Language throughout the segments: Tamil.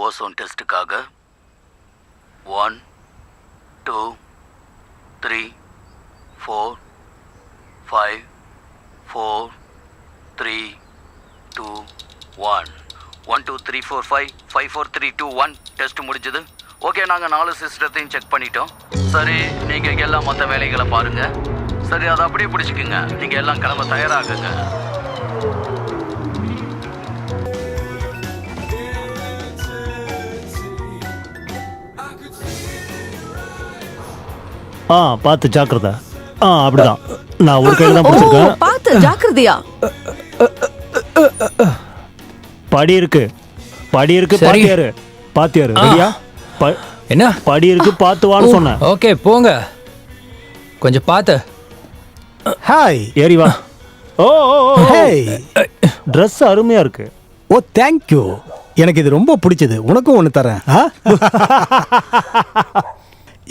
ஓசோன் டெஸ்ட்டுக்காக 1 2 3 4 5 4 3 2 1 1 2 3 4 5 5 4 3 2 1 டெஸ்ட் முடிஞ்சது. ஓகே, நாங்கள் 4 சிஸ்டத்தையும் செக் பண்ணிட்டோம். சரி, நீங்கள் எல்லாம் மற்ற வேலைகளை பாருங்க. சரி, அதை அப்படியே பிடிச்சிக்குங்க. நீங்கள் எல்லாம் கிளம்ப தயாராகுங்க. பார்த்து ஜாக்கிரதை. அப்படிதான். நான் ஒரு கையில தான் பிடிச்சிருக்கேன். பார்த்து ஜாக்கிரதையா. படி இருக்கு, படி இருக்கு. பாத்தியாரு, பாத்தியாரு. ரெடியா? என்ன படி இருக்கு, பார்த்து வான்னு சொன்னேன். ஓகே, போங்க. கொஞ்சம் பார்த்து. ஹாய், ஏறி வா. ஓ ஹேய். ட்ரெஸ் அருமையா இருக்கு. ஓ, தேங்க்யூ. எனக்கு இது ரொம்ப பிடிச்சது. உனக்கும் ஒன்று தரேன்.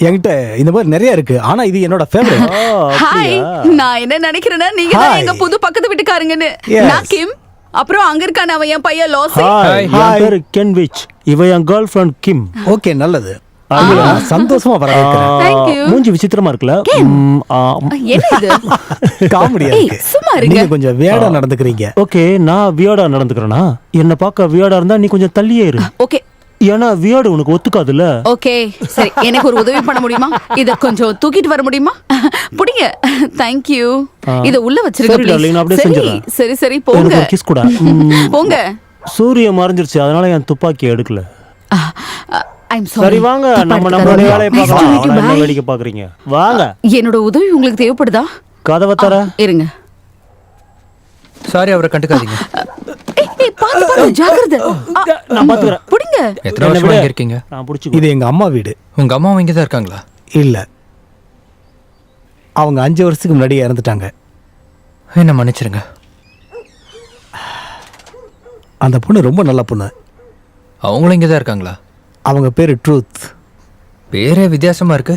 என்கிட்ட இந்த மாதிரி நிறைய இருக்கு, ஆனா இது என்னோட ஃபேவரட். ஹாய், நான் என்ன நினைக்கிறேன்னா நீங்க தான் எங்க புது பக்கத்து வீட்டுக்காரங்கன்னு. நான் கிம். அப்புறம் அங்க இருக்கான அவன் என் பையன் லாசி. ஹாய், என் பேரு கென்விச். இவ என் கேர்ள் ஃப்ரெண்ட் கிம். ஓகே, நல்லது. சந்தோஷமா Thank you. மூஞ்சி விசித்திரமா இருக்குல்ல? என்ன இது? காமெடியா இருக்கு. சும்மா இருங்க. நீங்க கொஞ்சம் வியர்டா நடந்துக்கிறீங்க. ஓகே, நான் வியர்டா நடந்துக்கிறேனா? என்ன பார்க்க வியர்டா இருந்தா நீ கொஞ்சம் தள்ளியே இரு. ஓகே. ஏன்னா வியர்டு உனக்கு ஒத்துக்காதுல்ல. ஓகே, சரி. எனக்கு ஒரு உதவி பண்ண முடியுமா? இத கொஞ்சம் தூக்கிட்டு வர முடியுமா? புடிங்க. Thank you. இத உள்ள வச்சிருங்க சரி, ப்ளீஸ். நான் அப்படியே செஞ்சுறேன். சரி சரி, போங்க. எனக்கு ஒரு கிஸ் கூட. போங்க. சூரியன் மறைஞ்சிருச்சு, அதனால என் துப்பாக்கி எடுக்கல. ஐ அம் சாரி. சரி வாங்க, நம்ம நம்மளுடைய வேலையை பார்க்கலாம். என்ன வேடிக்கை பாக்குறீங்க? வாங்க. என்னோட உதவி உங்களுக்கு தேவைப்படுதா? கதவை தர. இருங்க. சாரி, அவரை கண்டுக்காதீங்க. ஏய், பாத்து பாத்து, ஜாக்கிரதை. நான் பாத்துக்கறேன். புடிங்க. எத்தனை வருஷமா இங்க இருக்கீங்க? நான் புடிச்சு. இது எங்க அம்மா வீடு. உங்க அம்மாவும் இங்க தான் இருக்காங்களா? இல்ல, அவங்க 5 வருஷத்துக்கு முன்னாடி இறந்துட்டாங்க. என்ன மன்னிச்சிருங்க. அந்த பொண்ணு ரொம்ப நல்ல பொண்ணு. அவங்களும் இங்க தான் இருக்காங்களா? அவங்க பேரு ட்ரூத். பேரே வித்தியாசமா இருக்கு.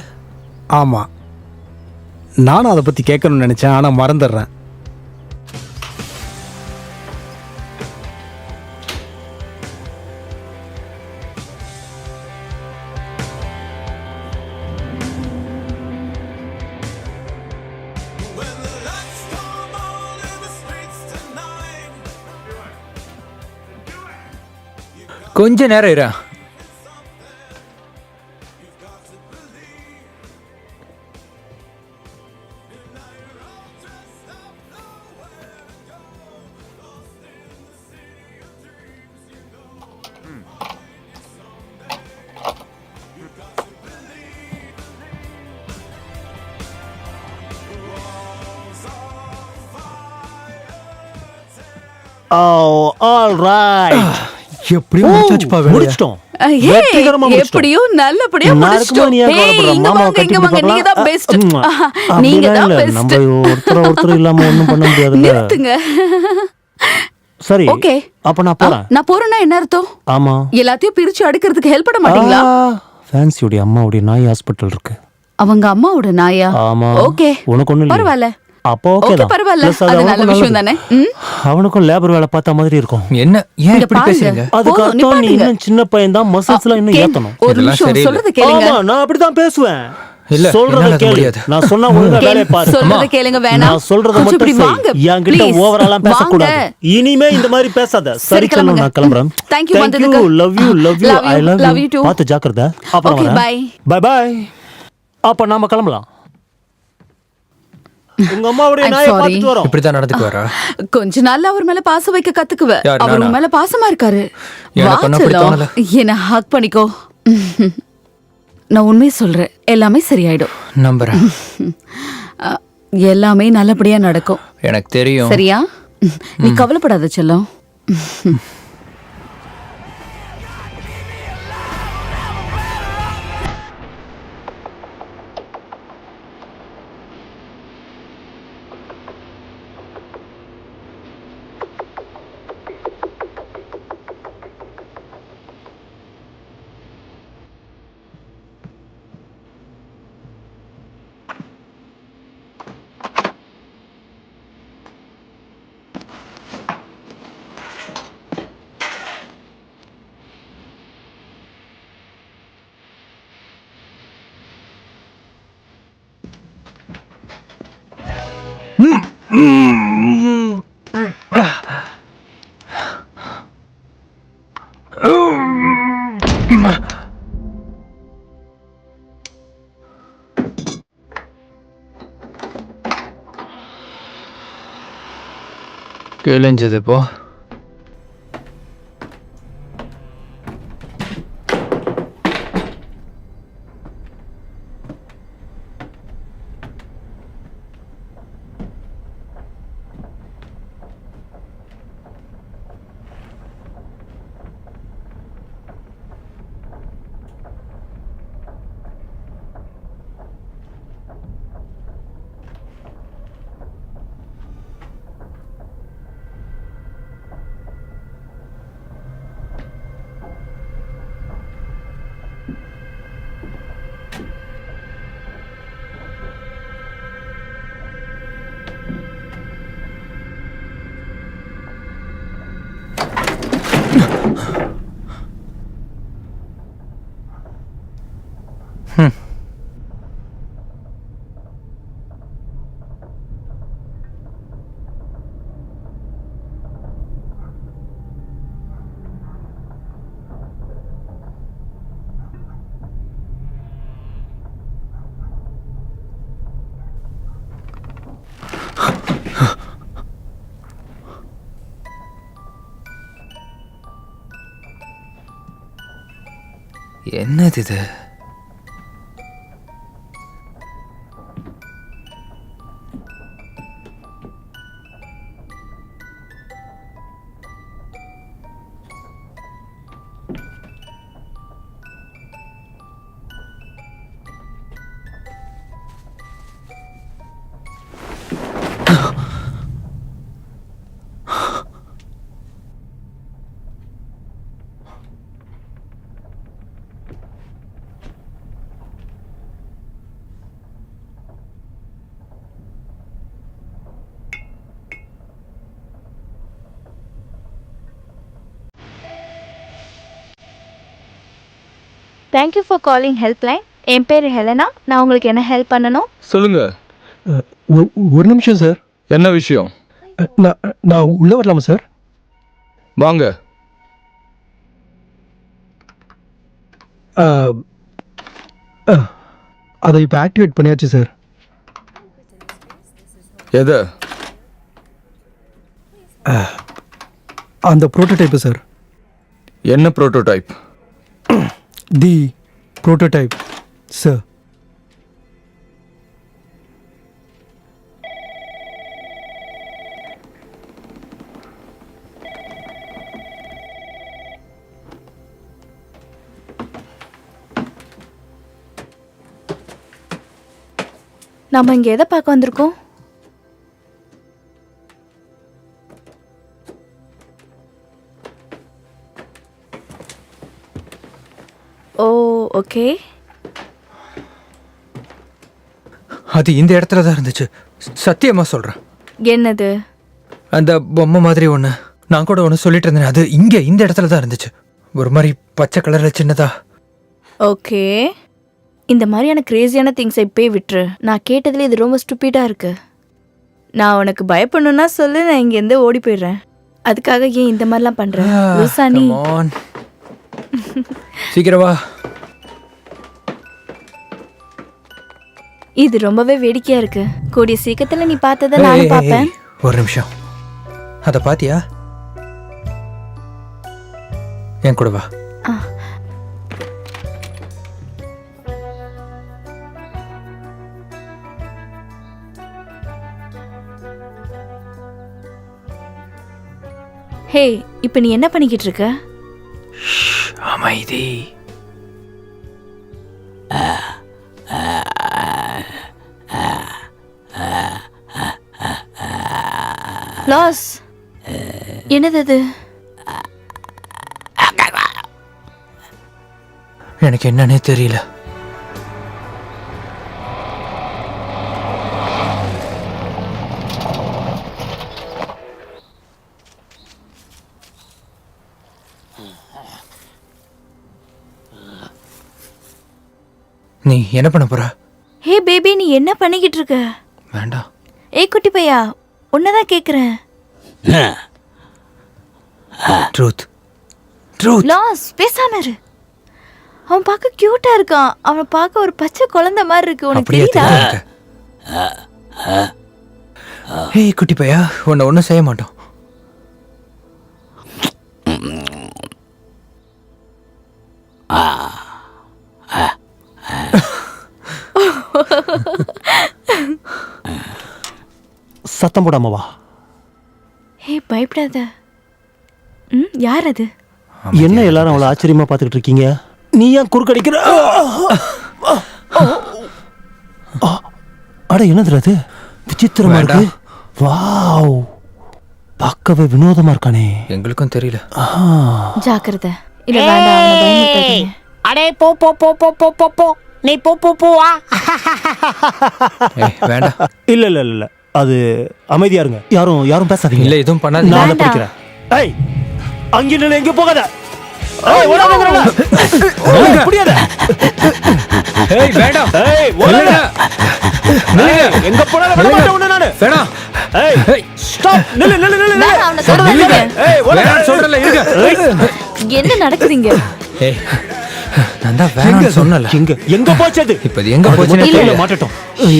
ஆமா, நானும் அதை பத்தி கேட்கணும்னு நினைச்சேன், ஆனா மறந்துடுறேன். கொஞ்ச நேரம் இரு. All right. எப்படி முடிச்சாச்சுப்பா வேலைய? முடிச்சிட்டோம். வெற்றிகரமா முடிச்சிட்டோம். எப்படியோ நல்லபடியா முடிச்சிட்டோம். இங்க வாங்க, இங்க வாங்க. நீங்க தான் பெஸ்ட். நீங்க தான் பெஸ்ட். நம்ம ஒருத்தர் இல்லாம ஒண்ணும் பண்ண முடியாதுல்ல. நிறுத்துங்க. சரி, ஓகே. அப்ப நான் போறேன். நான் போறேன்னா என்ன அர்த்தம்? ஆமா, எல்லாத்தையும் பிரிச்சு அடுக்கிறதுக்கு ஹெல்ப் பண்ண மாட்டீங்களா? ஃபேன்சியோட அம்மாவுடைய நாய் ஹாஸ்பிடல் இருக்கு. அவங்க அம்மாவோட நாயா? ஆமா. ஓகே, உனக்கு ஒண்ணு இல்ல. பரவாயில்ல. அப்போ ஓகே தான். பரவாயில்ல. அது நல்ல விஷயம் தானே. அவனுக்கும் லேபர் வேலை பார்த்த மாதிரி இருக்கும். என்ன ஏன் இப்படி பேசுறீங்க? அதுக்கு அர்த்தம் நீ இன்னும் சின்ன பையன் தான், மசில்ஸ்லாம் இன்னும் ஏத்தணும். ஒரு நிமிஷம் சொல்றத கேளுங்க. ஆமா, நான் அப்படிதான் பேசுவேன். இல்ல, சொல்றத கேளு. நான் சொன்னா ஒழுங்கா வேலைய பாரு. சொல்றத கேளுங்க. வேணாம், நான் சொல்றத மட்டும் செய். என்கிட்ட ஓவராலா பேச கூடாது. இனிமே இந்த மாதிரி பேசாத. சரி, செல்லம், நான் கிளம்பறேன். Thank you வந்ததுக்கு. love you I love you too. பாத்து ஜாக்கிரதை. அப்புறம் Okay, வரேன். bye bye. அப்ப நாம கிளம்பலாம். உங்க அம்மாவுடைய நாயை பார்த்துட்டு வரோம். இப்படி தான் நடந்துக்குவாரா? கொஞ்ச நாள்ல அவர் மேல பாசம் வைக்க கத்துக்குவ. யார், அவர் நானா? உன் மேல பாசமா இருக்காரு. எனக்கு ஒண்ணும் அப்படி தோணல. என்ன ஹக் பண்ணிக்கோ. நான் உண்மையை சொல்றேன், எல்லாமே சரியாயிடும். நம்புறேன். எல்லாமே நல்லபடியா நடக்கும். எனக்கு தெரியும். சரியா? நீ கவலைப்படாத செல்லம். கிழிஞ்சது இப்போ. என்னது இது? Thank you for calling helpline. என் பேர் ஹெலனா. நான் உங்களுக்கு என்ன ஹெல்ப் பண்ணணும்? சொல்லுங்க. ஒரு நிமிஷம் சார். என்ன விஷயம்? நான் உள்ளே வரலாமா சார்? வாங்க. அதை இப்போ ஆக்டிவேட் பண்ணியாச்சு சார். எதை? அந்த ப்ரோட்டோடைப்பு சார். என்ன புரோட்டோடைப்? தி ப்ரோட்டோடைப் சார். நம்ம இங்கே எதை பார்க்க வந்திருக்கோம்? ஓ ஓகே. அது இந்த இடத்துல தான் இருந்துச்சு. சத்தியமா சொல்றேன். என்னது? அந்த பொம்மை மாதிரி ஒன்று. நான் கூட ஒன்று சொல்லிட்டு இருந்தேன். அது இங்கே இந்த இடத்துல தான் இருந்துச்சு. ஒரு மாதிரி பச்சை கலரில் சின்னதா. ஓகே, இந்த மாதிரியான கிரேசியான திங்ஸை இப்போயே விட்டுரு. நான் கேட்டதுல இது ரொம்ப ஸ்டூப்பிடாக இருக்கு. நான் உனக்கு பயப்படணும்னா சொல்லு, நான் இங்கேருந்து ஓடி போயிடுறேன். அதுக்காக ஏன் இந்த மாதிரிலாம் பண்ணுறேன்? லூசா நீ. Come on. சீக்கிரம் வா. இது ரொம்பவே வேடிக்கையா இருக்கு. கூடிய சீக்கிரத்துல நீ பார்த்ததை நானும் பார்ப்பேன். ஒரு நிமிஷம். அதை பாத்தியா? என் கூட வா. ஹே, இப்போ நீ என்ன பண்ணிக்கிட்டு இருக்க? அமைதி. லாஸ், என்னது அது? எனக்கு என்னன்னே தெரியல. நீ என்ன பண்ண போற? ஹே பேபி, நீ என்ன பண்ணிக்கிட்டு இருக்க? வேண்டாம். ஏய் குட்டி பையா, உன்னதான் கேக்குறேன். Truth truth. லாஸ் பேசாம இரு. அவன் பார்க்க கியூட்டா இருக்கான். அவனை பார்க்க ஒரு பச்சை குழந்தை மாதிரி இருக்கு. உனக்கு அப்படியே தெரியுதா? தெரியுது. ஏய் குட்டி பையா, உன்னை ஒன்றும் செய்ய மாட்டோம். சத்தம் போடாம வா. ஏய் பயப்படாத. யார் அது? என்ன எல்லாரும் அவ்வளவு ஆச்சரியமா பாத்துக்கிட்டு இருக்கீங்க? நீ ஏன் குறுக்கடிக்கிற? அட என்னது அது? விசித்திரமா இருக்கு. வாவ், பார்க்கவே வினோதமா இருக்கானே. எங்களுக்கும் தெரியல. ஜாக்கிரதை. இல்ல வேண்டாம், அவனை பயமுறுத்தாதீங்க. அடே போ போ போ போ போ போ போ. நீ போ போ போ வா. ஏய் வேண்டாம். இல்ல இல்ல இல்ல, அது அமைதியா இருங்க. யாரும் யாரும் பேசாதீங்க. இல்ல எதுவும் பண்ணாதீங்க. நான் வேண்டாம். பிடிக்கிறேன். ஏய் அங்க நின்னு எங்க போகாத. ஏய் ஓடாதங்கறல. ஏய் புடியாத. ஏய் வேண்டாம். ஏய் ஓடாத. எங்க போனாலும் விட மாட்டேன் உன்னை நானு. வேணாம். ஏய் ஸ்டாப். நில்லு நில்லு நில்லு. வேண்டாம், அவனை தொடாதீங்க. ஏய் ஓடாத. வேணாம்னு சொல்றல இருங்க. என்ன நடக்குதுங்க? ஏய் நான் தான் வேணாம்னு சொன்னல. எங்க எங்க போச்சு அது? இப்போ இது எங்க போச்சுன்னு இல்ல தெரியல. மாட்டட்டும்.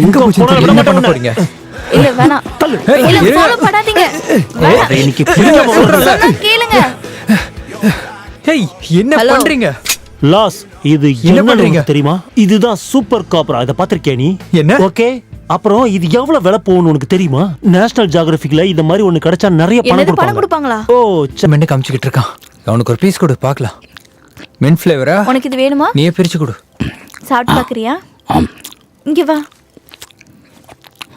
எங்க போச்சுன்னு போனாலும் தெரியல. விட என்ன பண்ண மாட்டேன் போறீங்க? இல்ல வேணாம். தள்ளு. இல்ல இருங்க. ஃபாலோ பண்ணாதீங்க. வேணாம். இன்னைக்கு புரியாம சொல்றல. சொன்னா கேளுங்க. ஏய் என்ன Hello. பண்றீங்க? லாஸ், இது என்ன என்ன பண்றீங்க? பண்றீங்க தெரியுமா? இதுதான் சூப்பர் காப்ரா. இத பாத்திருக்கியா நீ? என்ன? ஓகே. அப்புறம் இது எவ்வளவு விலை போகும்னு உனக்கு தெரியுமா? நேஷனல் ஜியோகிராபிக்ல இந்த மாதிரி ஒன்னு கிடைச்சா நிறைய பணம் என்னது பணம் கொடுப்பாங்க. கொடுப்பாங்களா? ஓ மென்னு காமிச்சிக்கிட்டு இருக்கான். அவனுக்கு ஒரு பீஸ் கொடு பார்க்கலாம். மின் ஃப்ளேவரா? உனக்கு இது வேணுமா? நீயே பிரிச்சு கொடு. சாப்பிட்டு பாக்குறியா? இங்க வா.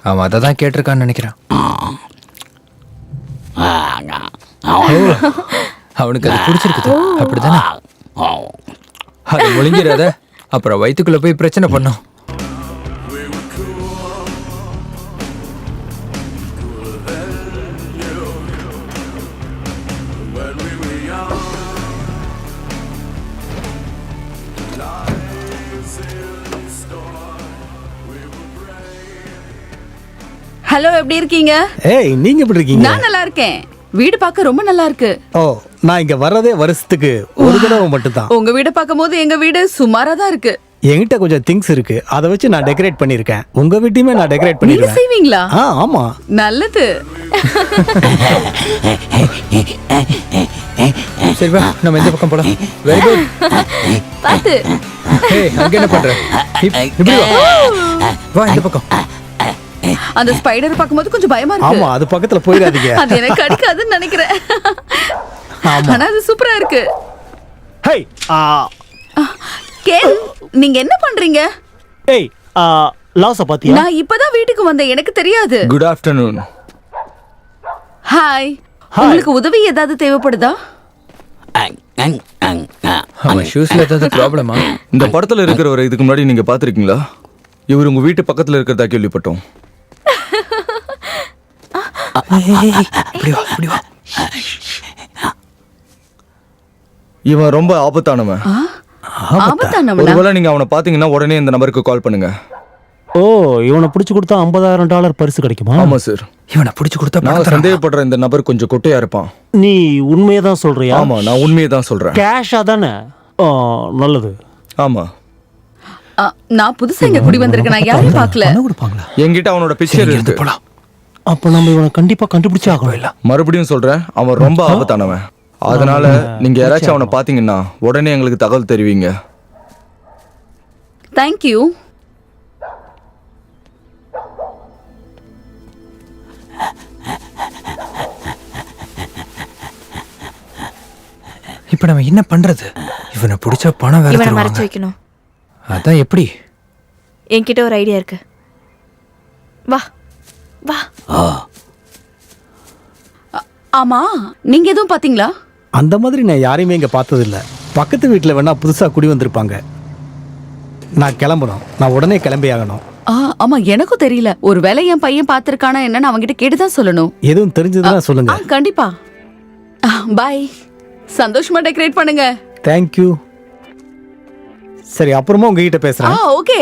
அவன் அதை தான் கேட்டிருக்கான்னு நினைக்கிறான். அவனுக்கு அது பிடிச்சிருக்குது. அப்படிதானே? அது ஒளிஞ்சிடாத, அப்புறம் வயிற்றுக்குள்ள போய் பிரச்சனை பண்ணும். ஹலோ, எப்படி இருக்கீங்க? ஏய் நீங்க எப்படி இருக்கீங்க? நான் நல்லா இருக்கேன். வீடு பார்க்க ரொம்ப நல்லா இருக்கு. ஓ, நான் இங்க வர்றதே வருஷத்துக்கு ஒரு தடவை மட்டும்தான். உங்க வீட பார்க்கும்போது எங்க வீடு சுமாரா தான் இருக்கு. என்கிட்ட கொஞ்சம் திங்ஸ் இருக்கு, அதை வச்சு நான் டெக்கரேட் பண்ணிருக்கேன். உங்க வீட்டையுமே நான் டெக்கரேட் நீங்க பண்ணிருக்கேன். செய்வீங்களா? ஆமா. நல்லது. சரி வா, நம்ம இந்த பக்கம் போலாம். Very good. பாத்து. ஏய் அங்க என்ன பண்ற? இப்படி வா. வா இந்த பக்கம். அந்த ஸ்பைடர் பார்க்கும்போது கொஞ்சம் பயமா இருக்கு. ஆமா, அது பக்கத்துல போயிடாதீங்க. அது எனக்கு கடிக்காதுன்னு நினைக்கிறேன். ஆனா அது சூப்பரா இருக்கு. ஹேய் கேன், நீங்க என்ன பண்றீங்க? ஏய் லாஸ பாத்தியா? நான் இப்பதான் வீட்டுக்கு வந்தேன், எனக்கு தெரியாது. Good afternoon. ஹாய். உங்களுக்கு உதவி ஏதாவது தேவைப்படுதா? அவன் ஷூஸ்ல ஏதாவது ப்ராப்ளமா? இந்த படத்துல இருக்கிறவரை இதுக்கு முன்னாடி நீங்க பாத்திருக்கீங்களா? இவர் உங்க வீட்டு பக்கத்துல இருக்கிறதா கேள்விப்பட்டோம். இப்படி வா, இப்படி வா. இவன் ரொம்ப ஆபத்தானவன். ஆபத்தானவனா? ஒருவேளை நீங்க அவனை பாத்தீங்கன்னா உடனே இந்த நம்பருக்கு கால் பண்ணுங்க. ஓ, இவனை பிடிச்சு கொடுத்தா $50,000 பரிசு கிடைக்குமா? ஆமா சார். இவனை பிடிச்சு கொடுத்தா நான் பக்கத்துல சந்தேகப்படுற இந்த நபர் கொஞ்சம் கொட்டையா இருப்பான். நீ உண்மையை தான் சொல்றியா? ஆமா, நான் உண்மையை தான் சொல்றேன். கேஷா தானே? நல்லது. ஆமா, நான் புதுசா இங்க குடி வந்திருக்கேன். நான் யாரையும் பார்க்கல. பணம் கொடுப்பாங்களா? என்கிட்ட அவனோட பிக்சர் இருந்து இருக்கு. போலாம். அப்ப நம்ம இவனை கண்டிப்பா கண்டுபிடிச்சே ஆகணும். இல்ல மறுபடியும் சொல்றேன், அவன் ரொம்ப ஆபத்தானவன். அதனால நீங்க யாராச்சும் அவனை பாத்தீங்கன்னா உடனே எங்களுக்கு தகவல் தெரிவிங்க. தேங்க்யூ. இப்ப நம்ம என்ன பண்றது? இவனை பிடிச்சா பணம் வேற இவனை மறைச்சு தருவாங்க. வைக்கணும். அதான் எப்படி? என்கிட்ட ஒரு ஐடியா இருக்கு. வா வா. ஆமா, நீங்க எதுவும் பாத்தீங்களா? அந்த மாதிரி நான் யாரையுமே இங்க பார்த்தது இல்ல. பக்கத்து வீட்டுல வேணா புதுசா குடி வந்திருப்பாங்க. நான் கிளம்பணும். நான் உடனே கிளம்பி ஆகணும். ஆமா, எனக்கும் தெரியல. ஒருவேளை என் பையன் பாத்திருக்கானா என்னன்னு அவங்கிட்ட கேட்டுதான் சொல்லணும். எதுவும் தெரிஞ்சதுன்னா சொல்லுங்க. கண்டிப்பா. பை. சந்தோஷமா டெக்கரேட் பண்ணுங்க. தேங்க்யூ. சரி, அப்புறமா உங்ககிட்ட பேசுறேன். ஓகே.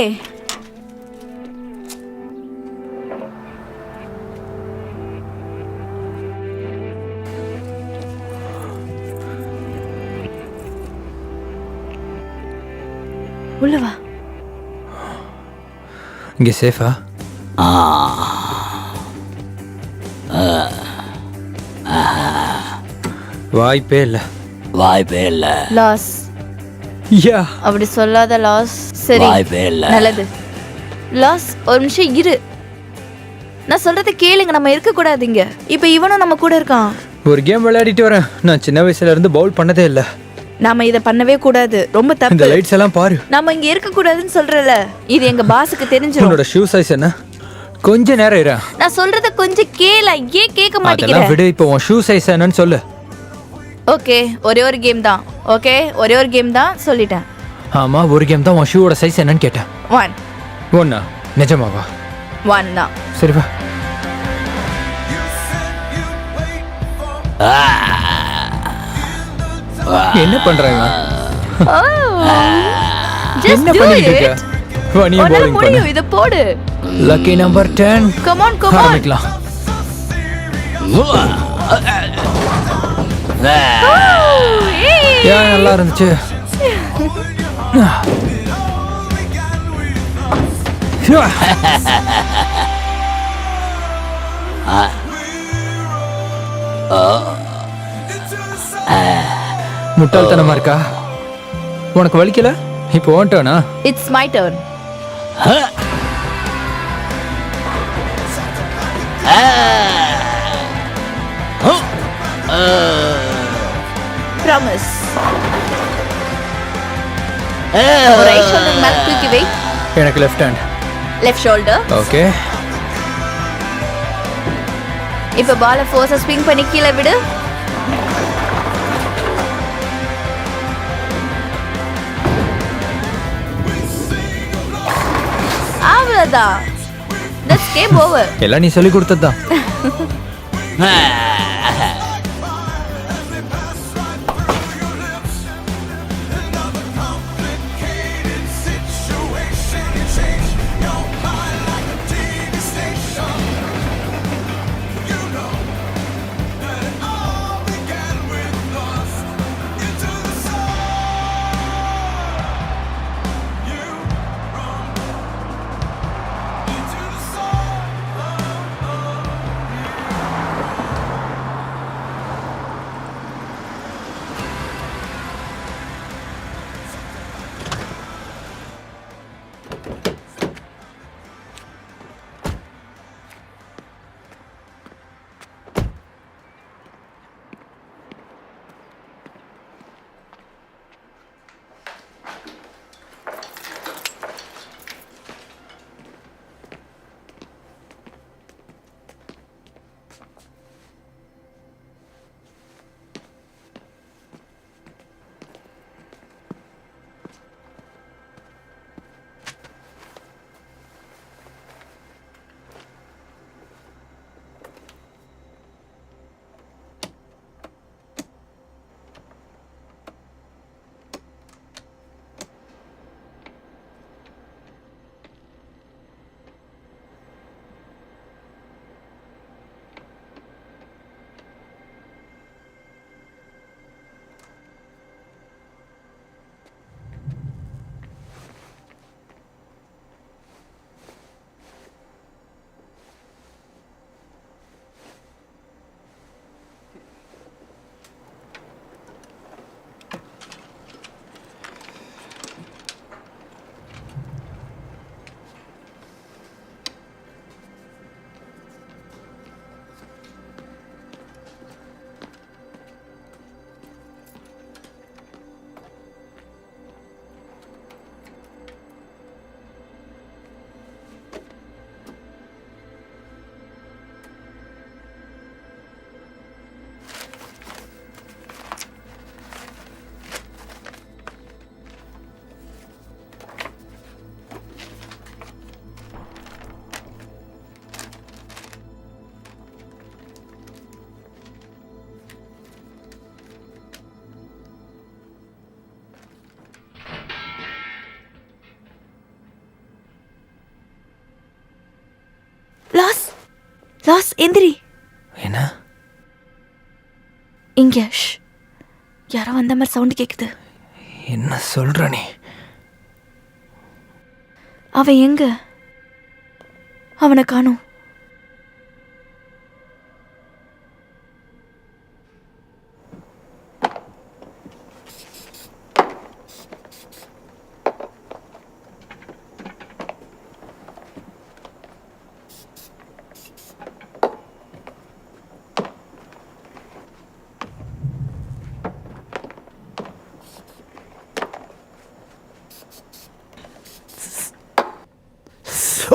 உள்ள வா. இங்கே சேஃபா? வாய்ப்பே இல்லை. வாய்ப்பே இல்ல. லாஸ் யா அப்படி சொல்லாத லாஸ். சரி வாய்ப்பே இல்ல. நல்லது. லாஸ் ஒரு நிமிஷம் இரு. நான் சொல்றத கேளுங்க. நம்ம இருக்க கூடாது இங்க. இப்ப இவனும் நம்ம கூட இருக்கான். ஒரு கேம் விளையாடிட்டு வரேன். நான் சின்ன வயசுல இருந்து பவுல் பண்ணதே இல்லை. நாம இத பண்ணவே கூடாது. ரொம்ப இந்த தப்பு. லைட்ஸ் எல்லாம் பாரு. நாம இங்க இருக்க கூடாதுன்னு சொல்றல. இது எங்க பாஸுக்கு தெரிஞ்சிரும். உன்னோட ஷூ சைஸ் என்ன? கொஞ்ச நேரம் இரு. நான் சொல்றத கொஞ்சம் கேள. ஏன் கேட்க அதெல்லாம் மாட்டேங்கிற? விடு. இப்போ உன் ஷூ சைஸ் என்னன்னு சொல்லு. ஓகே ஒரே ஒரு கேம் தான். ஓகே ஒரே ஒரு கேம் தான் சொல்லிட்டேன். ஆமா, ஒரு கேம் தான். உன் ஷூவோட சைஸ் என்னன்னு கேட்டேன். 1 ஒண்ணா? நிஜமாவா? 1 தான். சரி வா. என்ன பண்றாங்க? Just என்ன do பண்ணிட்டு it. இருக்க? வா, நீ உன்னால bowling பண்ணு. முடியும். இத போடு. Lucky number 10. Come on, come on. ஆரம்பிக்கலாம். ஏன் நல்லா இருந்துச்சு? முட்டாள்தனமா இருக்கா? உனக்கு வலிக்கல? இப்போ ஓன்ட்டானா? It's my turn. Promise. Right shoulder மேல தூக்கி வை. எனக்கு left hand. Left shoulder. Okay. இப்ப பால ஃபோர்ஸா ஸ்விங் பண்ணி கீழ விடு. அவ்வளவுதான். That's game over. எல்லாம் நீ சொல்லி கொடுத்ததுதான். லாஸ் எந்திரி. என்ன? இங்க ஷ். யாரோ வந்த மாதிரி சவுண்ட் கேக்குது. என்ன சொல்ற நீ? அவன் எங்க? அவனை காணோம்.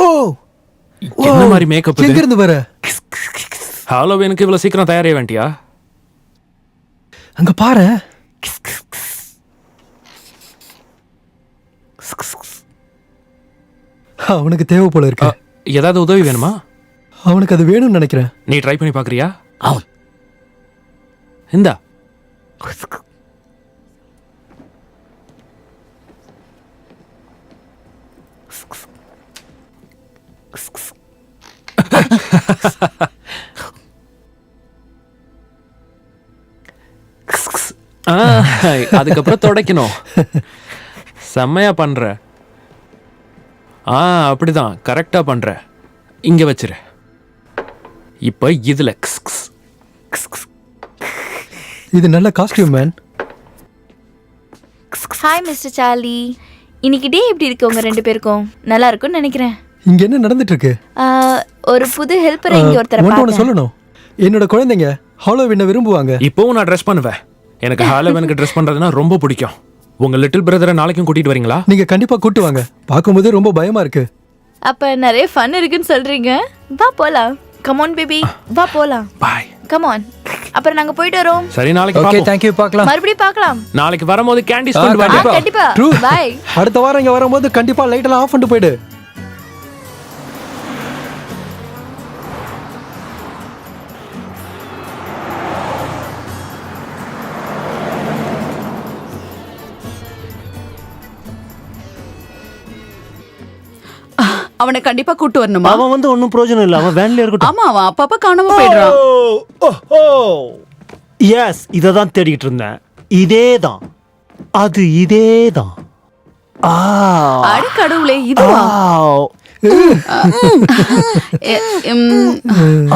ஓ என்ன மாதிரி மேக்கப் எங்க இருந்து வர? ஹாலோவீனுக்கு இவ்வளவு சீக்கிரம் தயாராக வேண்டியா? அங்க பாரு. அவனுக்கு தேவை போல இருக்கு. ஏதாவது உதவி வேணுமா? அவனுக்கு அது வேணும்னு நினைக்கிறேன். நீ ட்ரை பண்ணி பாக்குறியா? இந்தா. அதுக்கப்புறம் துடைக்கணும். செம்மையா பண்ற. அப்படிதான் கரெக்டா பண்ற. இங்க வச்சிரு. இப்ப இதுல இது நல்ல costume man. Hi mister Charlie. இன்னைக்கு டே எப்படி இருக்கு உங்க 2 பேருக்கும்? நல்லா இருக்கும்னு நினைக்கிறேன். இங்க என்ன நடந்துட்டு இருக்கு? ஒரு புது ஹெல்ப்பரை இங்க ஒருத்தர ஒன்று பார்த்தேன். சொல்லணும். என்னோட குழந்தைங்க ஹாலோவீனை விரும்புவாங்க. இப்போவும் நான் ட்ரெஸ் பண்ணுவேன். எனக்கு ஹாலோவீனுக்கு ட்ரெஸ் பண்றதுன்னா ரொம்ப பிடிக்கும். உங்க லிட்டில் பிரதரை நாளைக்கும் கூட்டிட்டு வரீங்களா? நீங்க கண்டிப்பா கூட்டு வாங்க. பார்க்கும்போது ரொம்ப பயமா இருக்கு. அப்ப நிறைய ஃபன் இருக்குன்னு சொல்றீங்க. வா போலாம். கம் ஆன் பேபி, வா போலாம். பாய். Come on. அப்புறம் நாங்க போயிட்டு வரோம். சரி, நாளைக்கு ஓகே, பாப்போம். Thank you. பார்க்கலாம். மறுபடியும் பார்க்கலாம். நாளைக்கு வரும்போது கேண்டிஸ் ஆ, கொண்டு வாங்க. கண்டிப்பா. கண்டிப்பா. True. பை. அடுத்த வாரம் இங்க வரும்போது கண்டிப்பா லைட் எல்லாம் ஆஃப் பண்ணிட்டு போயிடு. அவனை கண்டிப்பா கூட்டு வரணுமா? அவன் வந்து ஒன்னும் பிரயோஜனம் இல்ல. அவன் வேன்ல இருக்கட்டும். ஆமா, அவன் அப்பப்ப காணாம போயிடுறான். எஸ், இத தான் தேடிட்டு இருந்தேன். இதேதான், அது இதேதான். அடி கடவுளே, இதுவா? எ- ம்,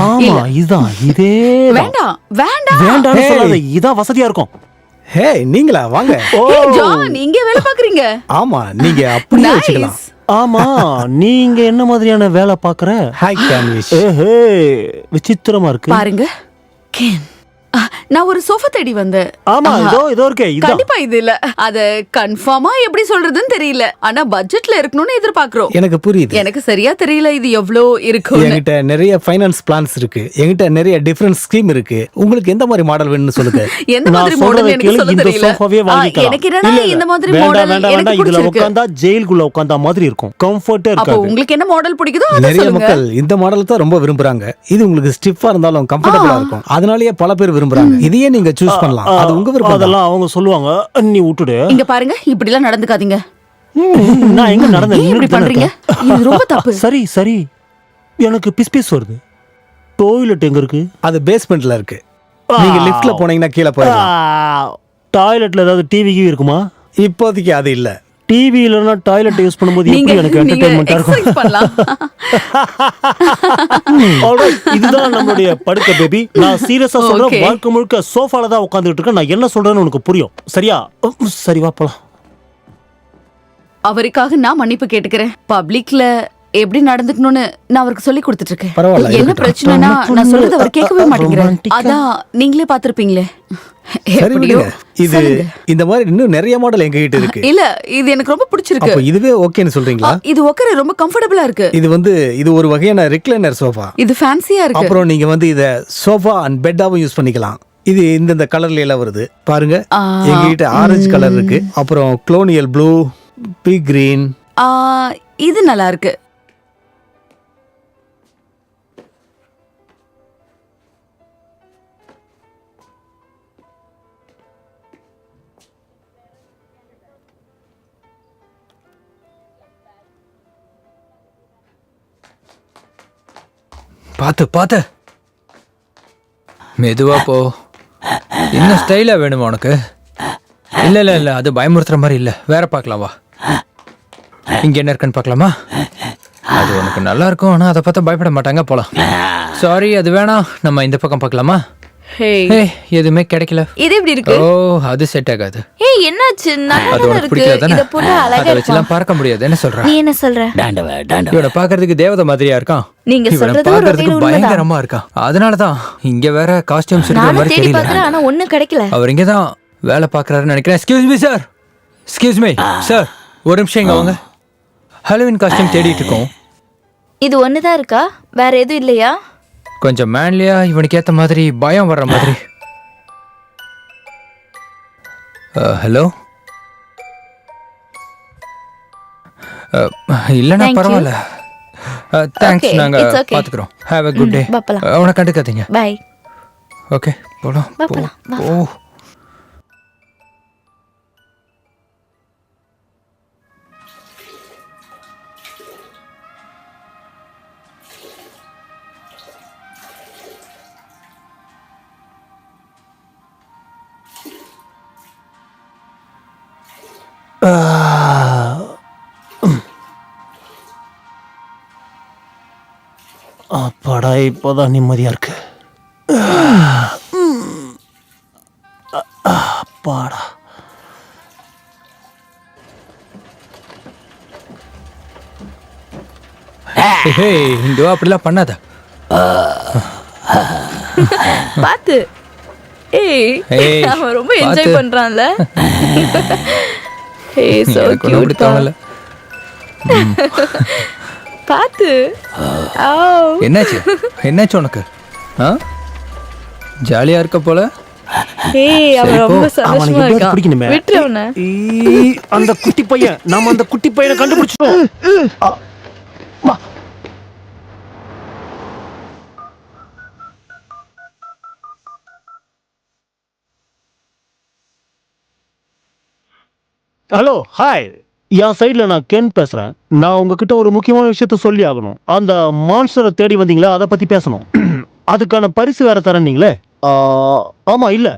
ஆமா, இதுதான், இதேதான். வேண்டாம் வேண்டாம். வேண்டாம்னு சொல்லாத, இதான் வசதியா இருக்கும். ஹே, நீங்களா? வாங்க. ஏய், ஜான், இங்க வேலை பாக்குறீங்க? ஆமா, நீங்க அப்படியே வச்சுக்கலாம். Nice. ஆமா, நீங்க என்ன மாதிரியான வேலை பாக்குற? ஹாய் கேன்விஷ். ஏஹே, விசித்திரமா இருக்கு. பாருங்க கேன், நான் ஒரு சோஃபா தேடி வந்தேன். ஆமா, இதோ இருக்கே. இதான். கண்டிப்பா இது இல்ல. அத கன்ஃபார்மா எப்படி சொல்றதுன்னு தெரியல. ஆனா பட்ஜெட்ல இருக்கணும்னு எதிர்பார்க்கிறோம். எனக்கு புரியுது. எனக்கு சரியா தெரியல இது எவ்வளோ இருக்கும். என்கிட்ட நிறைய ஃபைனான்ஸ் பிளான்ஸ் இருக்கு. என்கிட்ட நிறைய டிஃபரண்ட் ஸ்கீம் இருக்கு. உங்களுக்கு எந்த மாதிரி மாடல் வேணும்னு சொல்லுங்க. எந்த நான் மாதிரி சொல்றதை மாடல் எனக்கு கேளு, சொல்ல இந்த தெரியல. சோஃபாவே வாங்கிக்கலாம். எனக்கு என்னன்னா இல்ல, இல்ல. இந்த மாதிரி வேண்டாம், மாடல் வேண்டாம், எனக்கு இதுல பிடிச்சிருக்கு. உட்கார்ந்தா ஜெயிலுக்குள்ள உட்கார்ந்தா மாதிரி இருக்கும். கம்ஃபர்ட்டா அப்போ இருக்காது. உங்களுக்கு என்ன மாடல் பிடிக்குதோ அத நிறைய சொல்லுங்க. மக்கள் இந்த மாடல் தான் ரொம்ப விரும்புறாங்க. இது உங்களுக்கு ஸ்டிஃபா இருந்தாலும் கம்ஃபர்டபுளா இருக்கும். அதனாலேயே பல பேர் விரும்புறாங்க. இதையே நீங்க சூஸ் பண்ணலாம். அது உங்க விருப்பம் தான். அதெல்லாம் அவங்க சொல்லுவாங்க, நீ விட்டுடு. இங்க பாருங்க, இப்படி எல்லாம் நடந்துக்காதீங்க. நான் எங்க நடந்து ஏன் இப்படி பண்றீங்க? இது ரொம்ப தப்பு. சரி சரி, எனக்கு பிஸ் வருது. டாய்லெட் எங்க இருக்கு? அது பேஸ்மெண்ட்ல இருக்கு. நீங்க லிஃப்ட்ல போனீங்கன்னா கீழே போயிடலாம். டாய்லெட்ல ஏதாவது டிவி இருக்குமா? இப்போதைக்கு அது இல்ல. டிவி இல்லைன்னா டாய்லெட் யூஸ் பண்ணும்போது எப்படி எனக்கு என்டர்டைன்மெண்டா இருக்கும்? exercise பண்ணலாம். Alright, இதுதான் நம்மளுடைய படுக்கை பேபி. நான் சீரியஸா சொல்றேன். Okay. வாழ்க்கை முழுக்க சோஃபால தான் உட்கார்ந்துட்டு இருக்கேன். நான் என்ன சொல்றேன்னு உனக்கு புரியும். சரியா? சரி, வா போலாம். அவருக்காக நான் மன்னிப்பு கேட்டுக்கிறேன். பப்ளிக்ல எப்படி நடந்துக்கணும்னு நான் அவருக்கு சொல்லி கொடுத்துட்டு இருக்கேன். பரவாயில்ல, என்ன இருக்கட்டும். பிரச்சனைனா நான் சொல்றது அவர் கேட்கவே மாட்டேங்கிறார். romantic-ஆ. அதான் நீங்களே பாத்திருப்பீங்களே. சரி எப்படியோ விடுங்க. இது சொல்லுங்க. இந்த மாதிரி இன்னும் நிறைய மாடல் எங்க கிட்ட இருக்கு. இல்ல, இது எனக்கு ரொம்ப பிடிச்சிருக்கு. அப்ப இதுவே ஓகேன்னு சொல்றீங்களா? இது உட்கார ரொம்ப கம்ஃபர்டபுளா இருக்கு. இது ஒரு வகையான ரிக்ளைனர் சோஃபா. இது ஃபேன்சியா இருக்கு. அப்புறம் நீங்க இத சோஃபா அண்ட் பெட்டாவும் யூஸ் பண்ணிக்கலாம். இது இந்த கலர்ல எல்லாம் வருது பாருங்க. எங்ககிட்ட ஆரஞ்சு கலர் இருக்கு. அப்புறம் குளோனியல் ப்ளூ, பீ கிரீன். இது நல்லா இருக்கு. பாத்து பாத்து மெதுவா போ. என்ன ஸ்டைலா வேணுமா உனக்கு? இல்ல இல்ல இல்ல, அது பயமுறுத்துற மாதிரி இல்ல. வேற பார்க்கலாம் வா. இங்க என்ன இருக்குன்னு பார்க்கலாமா? அது உனக்கு நல்லா இருக்கும், ஆனா அதை பார்த்தா பயப்பட மாட்டாங்க. போலாம். சாரி, அது வேணாம். நம்ம இந்த பக்கம் பார்க்கலாமா? ஹே எதுவுமே கிடைக்கல. இது எப்படி இருக்கு? ஓ, அது செட் ஆகாது. ஏய் என்னாச்சு? நல்லா அது உனக்கு இருக்கு. பிடிக்கல தானே? இத போட்டா அழகா அதை வச்சுலாம் பார்க்க முடியாது. என்ன சொல்ற? நீ என்ன சொல்ற? இவனை பார்க்கிறதுக்கு தேவதை மாதிரியா இருக்கான். நீங்க இவனை சொல்றது ஒரு பார்க்கிறதுக்கு வகையில உண்மைதான். பயங்கரமா இருக்கான். அதனாலதான் இங்க வேற காஸ்டியூம்ஸ் இருக்கிற நானும் மாதிரி தேடி தெரியல. பார்க்கறேன், ஆனா ஒண்ணும் கிடைக்கல. அவர் இங்க தான் வேலை பார்க்கறாருன்னு நினைக்கிறேன். Excuse me sir, excuse me sir, ஒரு நிமிஷம் இங்க வாங்க. ஹாலோவின் காஸ்டியூம் தேடிட்டு இருக்கோம். இது ஒண்ணுதான் இருக்கா? வேற எதுவும் இல்லையா? கொஞ்சம் மேன்லியா, இவனுக்கு ஏத்த மாதிரி பயம் வர்ற மாதிரி. ஹலோ, இல்லைன்னா Thank you. பரவாயில்ல. தேங்க்ஸ், Okay, நாங்க it's okay. பாத்துக்கிறோம். Have a good day. பாப்பலாம். அவனை கண்டுக்காதீங்க. பை. ஓகே, போலாம். பாப்பலாம், வா. ஓ, அப்பாடா, இப்போதான் நிம்மதியா இருக்கு. அப்பாடா. இங்க வா, அப்படிலாம் பண்ணாத. பாத்து. ஏய் ஏய், அவன் ரொம்ப என்ஜாய் பாத்து. பண்றான்ல. ஏய் சோ எனக்கு ஒண்ணும் அப்படி கியூட். தோணல. பாத்து. ஆ என்னாச்சு? என்னாச்சு உனக்கு? ஜாலியா இருக்க போல. ஏய் அவன் ரொம்ப அவனுக்கு சந்தோஷமா எப்படியாவது இருக்கான். பிடிக்கணுமே. விட்டு அவனை. அந்த குட்டி பையன், நாம அந்த குட்டி பையனை கண்டுபிடிச்சிட்டோம். Hello, hi. என் சைடில் நான் கென் பேசுகிறேன். நான் உங்ககிட்ட ஒரு முக்கியமான விஷயத்த சொல்லி ஆகணும். அந்த மான்ஸ்டரை தேடி வந்தீங்களே, அதை பற்றி பேசணும். அதுக்கான பரிசு வேற தரேன்னீங்களே. ஆமாம், இல்லை,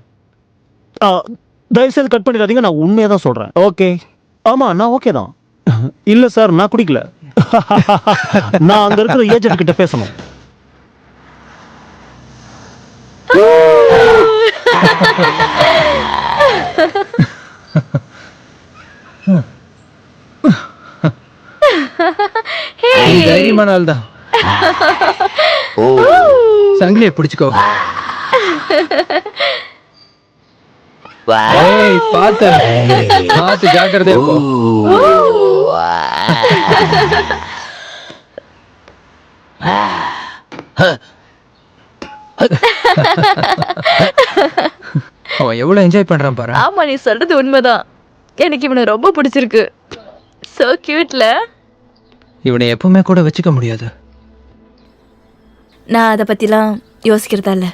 தயவுசெய்து கட் பண்ணிடாதீங்க. நான் உண்மையாக தான் சொல்கிறேன். ஓகே. ஆமாம், நான் ஓகே தான். இல்லை சார், நான் குடிக்கல. நான் அங்கே இருக்கிற ஏஜென்ட் கிட்ட பேசணும். தைரியமான ஆள் தான். சங்கிலியை பிடிச்சுக்கோ. ஏய், பாத்து பாத்து, ஜாக்கிரதையா போ. அவன் எவ்வளவு என்ஜாய் பண்றான் பாரு. ஆமா நீ சொல்றது உண்மைதான். எனக்கு இவனை ரொம்ப பிடிச்சிருக்கு. சோ கியூட்ல. இவனை எப்பவுமே கூட வச்சுக்க முடியாது. நான் அதை பத்திலாம் யோசிக்கிறதா இல்ல.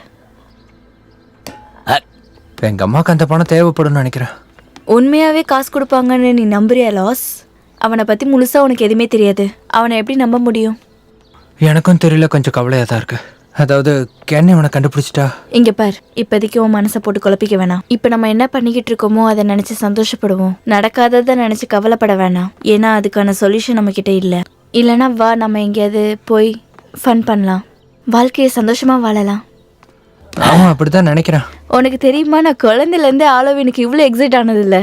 இப்ப எங்க அம்மாக்கு அந்த பணம் தேவைப்படும்னு நினைக்கிறேன். உண்மையாவே காசு கொடுப்பாங்கன்னு நீ நம்புறியா லாஸ்? அவனை பத்தி முழுசா உனக்கு எதுவுமே தெரியாது. அவனை எப்படி நம்ப முடியும்? எனக்கும் தெரியல, கொஞ்சம் கவலையா தான் இருக்கு. அதாவது கென் இவனை கண்டுபிடிச்சிட்டா. இங்க பார், இப்போதைக்கு உன் மனசை போட்டு குழப்பிக்க வேணாம். இப்ப நம்ம என்ன பண்ணிக்கிட்டு இருக்கோமோ அதை நினைச்சு சந்தோஷப்படுவோம். நடக்காததை நினைச்சு கவலைப்பட வேணாம். ஏன்னா அதுக்கான சொல்யூஷன் நம்ம கிட்ட இல்ல. இல்லைன்னா வா, நம்ம எங்கேயாவது போய் ஃபன் பண்ணலாம். வாழ்க்கையை சந்தோஷமா வாழலாம். ஆமா, அப்படிதான் நினைக்கிறேன். உனக்கு தெரியுமா, நான் குழந்தையில இருந்தே ஹாலோவீனுக்கு இவ்வளவு எக்ஸைட் ஆனது இல்ல.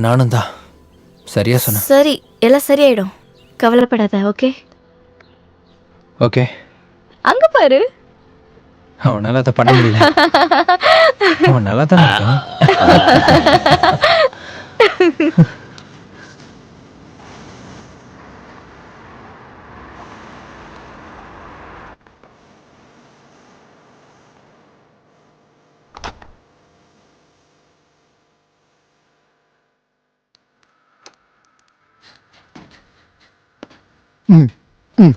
நானும் தான். சரியா சொன்ன. சரி, எல்லாம் சரியாயிடும். கவலைப்படாத. Okay okay. அங்க பாரு. அவனால அதை பண்ண முடியல. அவன் நல்லா தான் இருக்கான். ம் ம்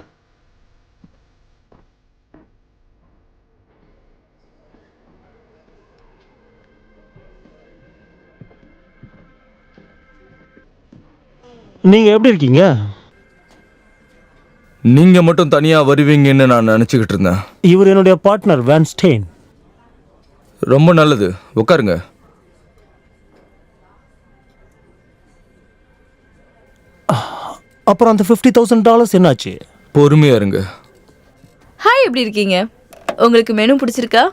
நீங்க எப்படி இருக்கீங்க? நீங்க மட்டும் தனியா வருவீங்கன்னு நான் நினைச்சுக்கிட்டு இருந்தேன். இவர் என்னுடைய பார்ட்னர் வேன் ஸ்டெயின். ரொம்ப நல்லது, உட்காருங்க. அப்புறம் அந்த $50,000 என்னாச்சு? பொறுமையா இருங்க. ஹாய், எப்படி இருக்கீங்க? உங்களுக்கு மெனு பிடிச்சிருக்கா?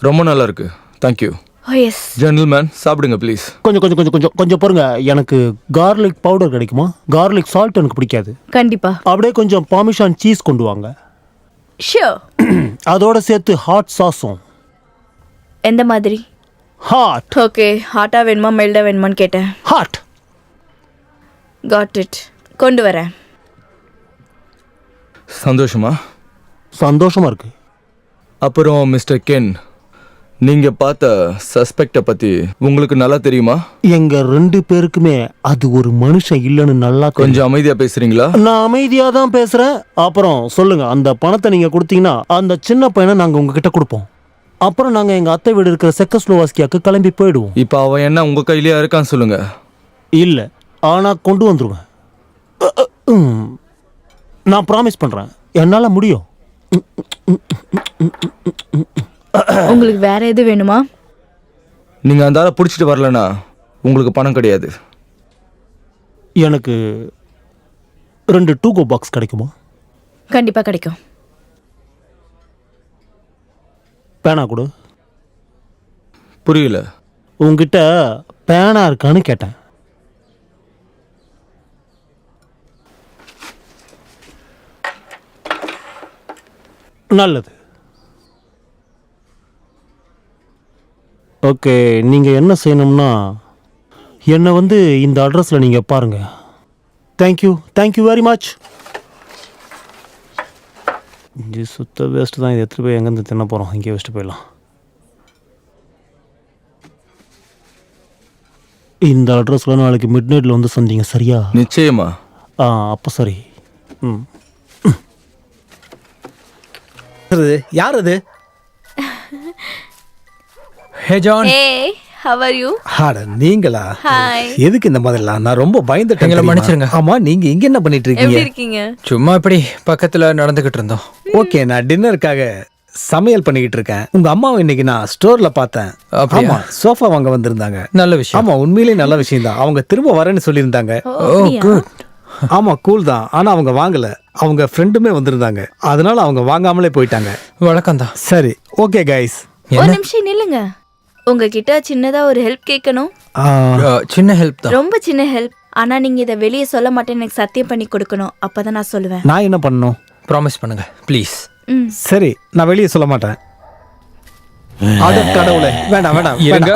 ரொம்ப நல்லா இருக்கு. தேங்க்யூ. ஓ எஸ். ஜென்டில்மேன், சாப்பிடுங்க ப்ளீஸ். கொஞ்சம் பாருங்க. எனக்கு கார்லிக் பவுடர் கிடைக்குமா? கார்லிக் சால்ட் எனக்கு பிடிக்காது. கண்டிப்பா. அப்படியே கொஞ்சம் பார்மிஷான் சீஸ் கொண்டு வாங்க. ஷியோர். அதோட சேர்த்து ஹாட் சாஸும். எந்த மாதிரி? ஹாட். ஓகே, ஹாட்டா வேணுமா மைல்டா வேணுமான்னு கேட்டேன். ஹாட். Got it. கொண்டு வரேன். சந்தோஷமா? சந்தோஷமா இருக்கு. அப்புறம் மிஸ்டர் கென், நீங்க பார்த்த சஸ்பெக்டை பத்தி உங்களுக்கு நல்லா தெரியுமா? எங்க 2 பேருக்குமே அது ஒரு மனுஷன் இல்லைன்னு நல்லா தெரியும். கொஞ்சம் அமைதியா பேசுறீங்களா? நான் அமைதியா தான் பேசுறேன். அப்புறம் சொல்லுங்க, அந்த பணத்தை நீங்க கொடுத்தீங்கன்னா அந்த சின்ன பையனை நாங்க உங்ககிட்ட கொடுப்போம். அப்புறம் நாங்க எங்க அத்தை வீடு இருக்கிற செக்கஸ்லோவாஸ்கியாக்கு கிளம்பி போயிடுவோம். இப்ப அவன் என்ன உங்க கையிலேயே இருக்கான்னு சொல்லுங்க. இல்ல, ஆனா கொண்டு வந்துருவேன். நான் ப்ராமிஸ் பண்றேன், என்னால முடியும். உங்களுக்கு வேற எது வேணுமா? நீங்க அந்த ஆளை பிடிச்சிட்டு வரலனா உங்களுக்கு பணம் கிடையாது. எனக்கு 2 2GO பாக்ஸ் கிடைக்குமா? கண்டிப்பா கிடைக்கும். பேனா கொடு. புரியல. உங்ககிட்ட பேனா இருக்கான்னு கேட்டேன். நல்லது. ஓகே, நீங்கள் என்ன செய்யணும்னா என்னை இந்த அட்ரஸில் நீங்கள் பாருங்கள். Thank you very much. இது சுத்த வேஸ்ட்டு தான். இது எடுத்துகிட்டு போய் எங்கேருந்து தின்ன போகிறோம்? இங்கே வச்சுட்டு போயிடலாம். இந்த அட்ரஸில் நாளைக்கு மிட்நைட்டில் சந்திங்க, சரியா? நிச்சயமா. அப்போ சரி. யார் அது? ஹே John. Hey, how are you? அட நீங்களா? Hi. எதுக்கு இந்த மாதிரிலாம்? நான் ரொம்ப பயந்துட்டேன். எங்களை தெரியுமா? மன்னிச்சிருங்க. ஆமா, நீங்க இங்க என்ன பண்ணிட்டு எப்படி இருக்கீங்க? இருக்கீங்க? சும்மா இப்படி பக்கத்துல நடந்துகிட்டு இருந்தோம். ஓகே, நான் டின்னருக்காக சமையல் பண்ணிக்கிட்டு இருக்கேன். உங்க அம்மாவை இன்னைக்கு நான் ஸ்டோர்ல பார்த்தேன். அப்படியா? ஆமா, சோஃபா வாங்க வந்திருந்தாங்க. நல்ல விஷயம். ஆமா, உண்மையிலேயே நல்ல விஷயம் தான். அவங்க திரும்ப வரேன்னு சொல்லியிருந்தாங்க. ஓ குட். ஆமா, கூல் தான். ஆனா அவங்க வாங்கல. அவங்க ஃப்ரெண்டுமே வந்திருந்தாங்க. அதனால அவங்க வாங்காமலே போயிட்டாங்க. வழக்கம் தான். சரி, ஓகே கைஸ். ஒரு நிமிஷம் நில்லுங்க. உங்ககிட்ட சின்னதா ஒரு ஹெல்ப் கேட்கணும். சின்ன ஹெல்ப் தான். ரொம்ப சின்ன ஹெல்ப். ஆனா நீங்க இதை வெளியே சொல்ல மாட்டேன்னு எனக்கு சத்தியம் பண்ணி கொடுக்கணும். அப்பதான் நான் சொல்லுவேன். நான் என்ன பண்ணணும்? ப்ராமிஸ் பண்ணுங்க ப்ளீஸ். சரி, நான் வெளியே சொல்ல மாட்டேன். அட கடவுளே, வேண்டாம் இருங்க.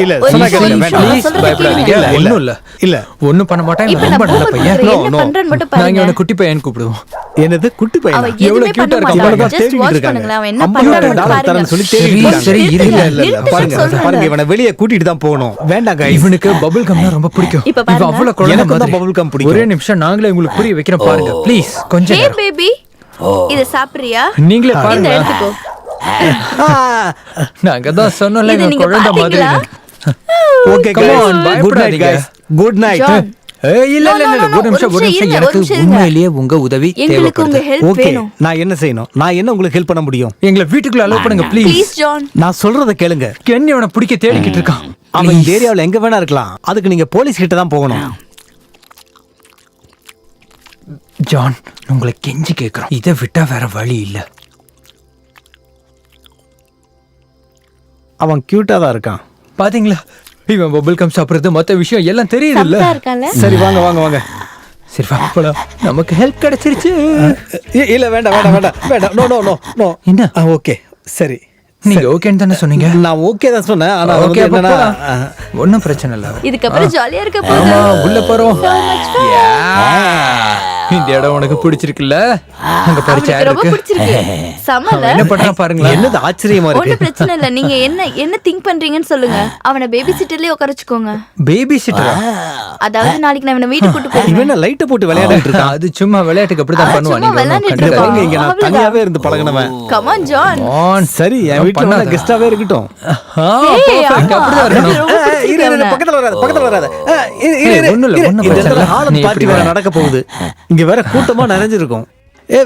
இல்ல ஒரு சொன்னா நிமிஷம், கேளுங்க, வேண்டாம். நான் சொல்றதை பயப்படாதீங்க. கேளுங்க. ஒண்ணும் இல்ல. இல்ல ஒண்ணும் பண்ண மாட்டேன். இப்ப ரொம்ப நான் நல்ல போன் பையன். பண்றேன். No, என்ன no. பண்றேன்னு மட்டும் நாங்க பாருங்க. அவனை குட்டி பையன் கூப்பிடுவோம். என்னது குட்டி பையன்? அவன் எவ்வளவு எதுவுமே cute-ஆ பண்ண இருக்கான் மாட்டான். பாருங்க. Just தேடிட்டு watch இருக்காங்க. பண்ணுங்களேன். அவன் என்ன 50,000 பண்றான்னு டாலர் பாருங்க. தரேன்னு சொல்லி சரி, தேடிட்டு சரி, இருக்காங்க. இருங்க. இல்ல பாருங்க சொல்றேன். பாருங்க, இவனை வெளியே கூட்டிட்டு தான் போகணும். வேண்டாம் guys. இவனுக்கு பபிள் கம்னா ரொம்ப பிடிக்கும். இப்ப பாருங்க. இவன் அவ்வளவு குழந்தை எனக்கும் தான் மாதிரி. bubble gum பிடிக்கும். ஒரே நிமிஷம், நாங்களே உங்களுக்கு புரிய வைக்கிறோம் பாருங்க ப்ளீஸ். கொஞ்சம் Hey நேரம். baby, இத சாப்பிடுறியா? நீங்களே இந்த பாருங்க. எடுத்துக்கோ. நாங்க தான் சொன்னோம்ல, இது இவன் நீங்க குழந்தை மாதிரி. பாத்தீங்களா? Okay Come guys. on, Good night பயப்படாதீங்க. guys. Good night. John, இல்ல இல்ல No, no, இல்ல, no, no. ஒரு நிமிஷம் ஒரு நிமிஷம் எனக்கு இருங்க. உண்மையிலேயே உங்க உதவி எங்களுக்கு உங்க தேவைப்படுது. ஹெல்ப் ஓகே, வேணும். நான் என்ன செய்யணும்? நான் என்ன உங்களுக்கு ஹெல்ப் பண்ண முடியும்? எங்களை வீட்டுக்குள்ள அலோவ் பண்ணுங்க ப்ளீஸ். Please John. நான் சொல்றத கேளுங்க. கென் இவனை பிடிக்க தேடிக்கிட்டு இருக்கான். அவன் இந்த ஏரியாவுல எங்க வேணா இருக்கலாம். அதுக்கு நீங்க போலீஸ் கிட்ட தான் போகணும். ஜான், உங்களை கெஞ்சி கேக்குறோம். இதை விட்டா வேற வழி இல்ல. அவன் கியூட்டா தான் இருக்கான். பாத்தீங்களா, இவன் பபிள் கம் சாப்பிடுறது மத்த விஷயம் எல்லாம் தெரியுது இல்ல. சமத்தா இருக்கான்ல? சரி, வாங்க வாங்க வாங்க. சரி வா போலாம். நமக்கு ஹெல்ப் கிடைச்சிருச்சு. இல்ல வேண்டாம். நோ. என்ன? ஓகே, சரி. நீங்க ஓகேன்னு தானே சொன்னீங்க? நான் ஓகே தான் சொன்னேன். ஆனா அது ஓகே, வந்து என்னன்னா ஒன்னும் பிரச்சனை இல்ல. இதுக்கப்புறம் ஜாலியா இருக்க ஆமா, போகுது. உள்ள போறோம். இந்த இடம் உனக்கு பிடிச்சிருக்குல்ல? அங்க பாரு, அவனுக்கு சேர் ரொம்ப இருக்கு. பிடிச்சிருக்கு. சமல. என்ன பண்றான் பாருங்களா? என்னது ஆச்சரியமா ஒண்ணு இருக்கு. பிரச்சனை இல்ல. நீங்க என்ன திங்க் பண்றீங்கன்னு சொல்லுங்க. அவனை பேபி சிட்டர்லயே உட்கார வச்சுக்கோங்க. பேபி சிட்டரா? அதாவது நாளைக்கு நான் இவனை வீட்டுக்கு கூட்டு போறேன். இவன் லைட்ட போட்டு விளையாடிட்டு இருக்கான். அது சும்மா விளையாட்டுக்கு அப்படிதான் பண்ணுவான். சும்மா நீங்க விளையாடிட்டு இந்த இருக்கான். பாருங்க, இங்க நான் அவ்வளவுதான். தனியாவே இருந்து பழகுனவன். Come on John. சரி, என் வீட்டுல வந்து கெஸ்டாவே இருக்கட்டும். அப்படிதான் இருக்கணும். ரொம்ப பிடிச்சிருக்கு அவனை. பக்கத்துல வராத. ஒண்ணும் இல்ல, ஒண்ணும் பிரச்சனை இல்ல. ஹாலன் நீ பார்ட்டி இப்படி வேற வா. நடக்க போகுது. இங்க வேற கூட்டமா நிறைஞ்சிருக்கும்.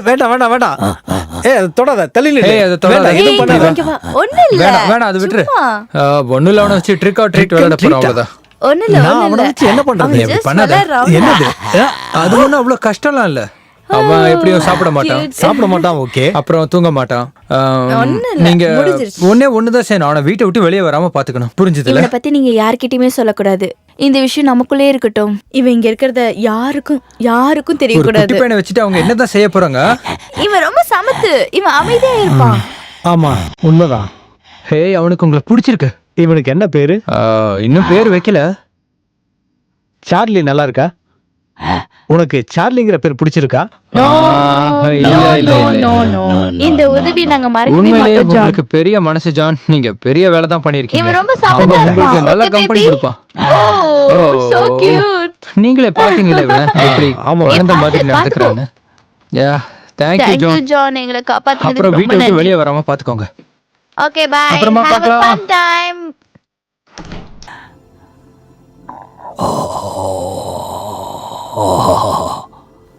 வேண்டாம். அதை தொடாத, தள்ளி நில்லு. ஏய், அதை தொடாத. வேண்டாம், ஏய், எதுவும் பண்ணாத. இங்க வா. ஒண்ணும் இல்ல. வேணாம் அது விட்டுரு. சும்மா. ஒண்ணும் இல்ல, அவனை வச்சு ட்ரிக் ஆர் ட்ரீட் விளையாட போறோம், அவ்வளவுதான். ஒண்ணு இல்ல நான் ஒண்ணு அவனை இல்ல வச்சு என்ன பண்றது? அவன் அப்படி just பண்ணாத. விளையாடுறான். என்னது அது ஒன்றும் அவ்வளோ கஷ்டம்லாம் இல்லை. அவன் எப்படியும் சாப்பிட மாட்டான், சாப்பிட மாட்டான். ஓகே, அப்புறம் தூங்க மாட்டான். ஒண்ணும் இல்ல, நீங்க முடிஞ்சிருச்சு. ஒண்ணுதான் செய்யணும், அவனை வீட்டை விட்டு வெளியே வராம பாத்துக்கணும். புரிஞ்சுதுல? இவனை பத்தி நீங்க யார்கிட்டயுமே சொல்லக்கூடாது. இந்த விஷயம் நமக்குள்ளே இருக்கட்டும். இவன் இங்க இருக்கிறத யாருக்கும் ஒரு குட்டி தெரியக்கூடாது. பையனை வச்சுட்டு அவங்க என்னதான் செய்ய போறாங்க? இவன் ரொம்ப சமத்து. இவன் அமைதியா இருப்பான். ஆமா உண்மைதான். ஹே, அவனுக்கு உங்களை பிடிச்சிருக்கு. இவனுக்கு என்ன பேரு? இன்னும் பேர் வைக்கல. சார்லி நல்லா இருக்கா? உனக்கு சார்லிங்கிற பேர் பிடிச்சிருக்கா? இந்த உதவி நாங்க மறக்கவே உண்மையிலேயே மாட்டோம் ஜான். உங்களுக்கு பெரிய மனசு ஜான். நீங்க பெரிய வேலை தான் பண்ணிருக்கீங்க. இவன் ரொம்ப சமத்தா உங்களுக்கு இருப்பான். நல்ல Okay, கம்பெனி baby? கொடுப்பான். Oh, so cute. நீங்களே பாத்தீங்களா இவன் எப்படி ஆமா. குழந்தை மாதிரி நடந்துக்கிறான்னு? Yeah, thank you Thank you John. John, எங்களை காப்பாத்துனதுக்கு அப்புறம் வீட்டை ரொம்ப விட்டு நன்றி. வெளியே வராம பாத்துக்கோங்க. Okay, bye. அப்புறமா Have a பார்க்கலாம். fun time.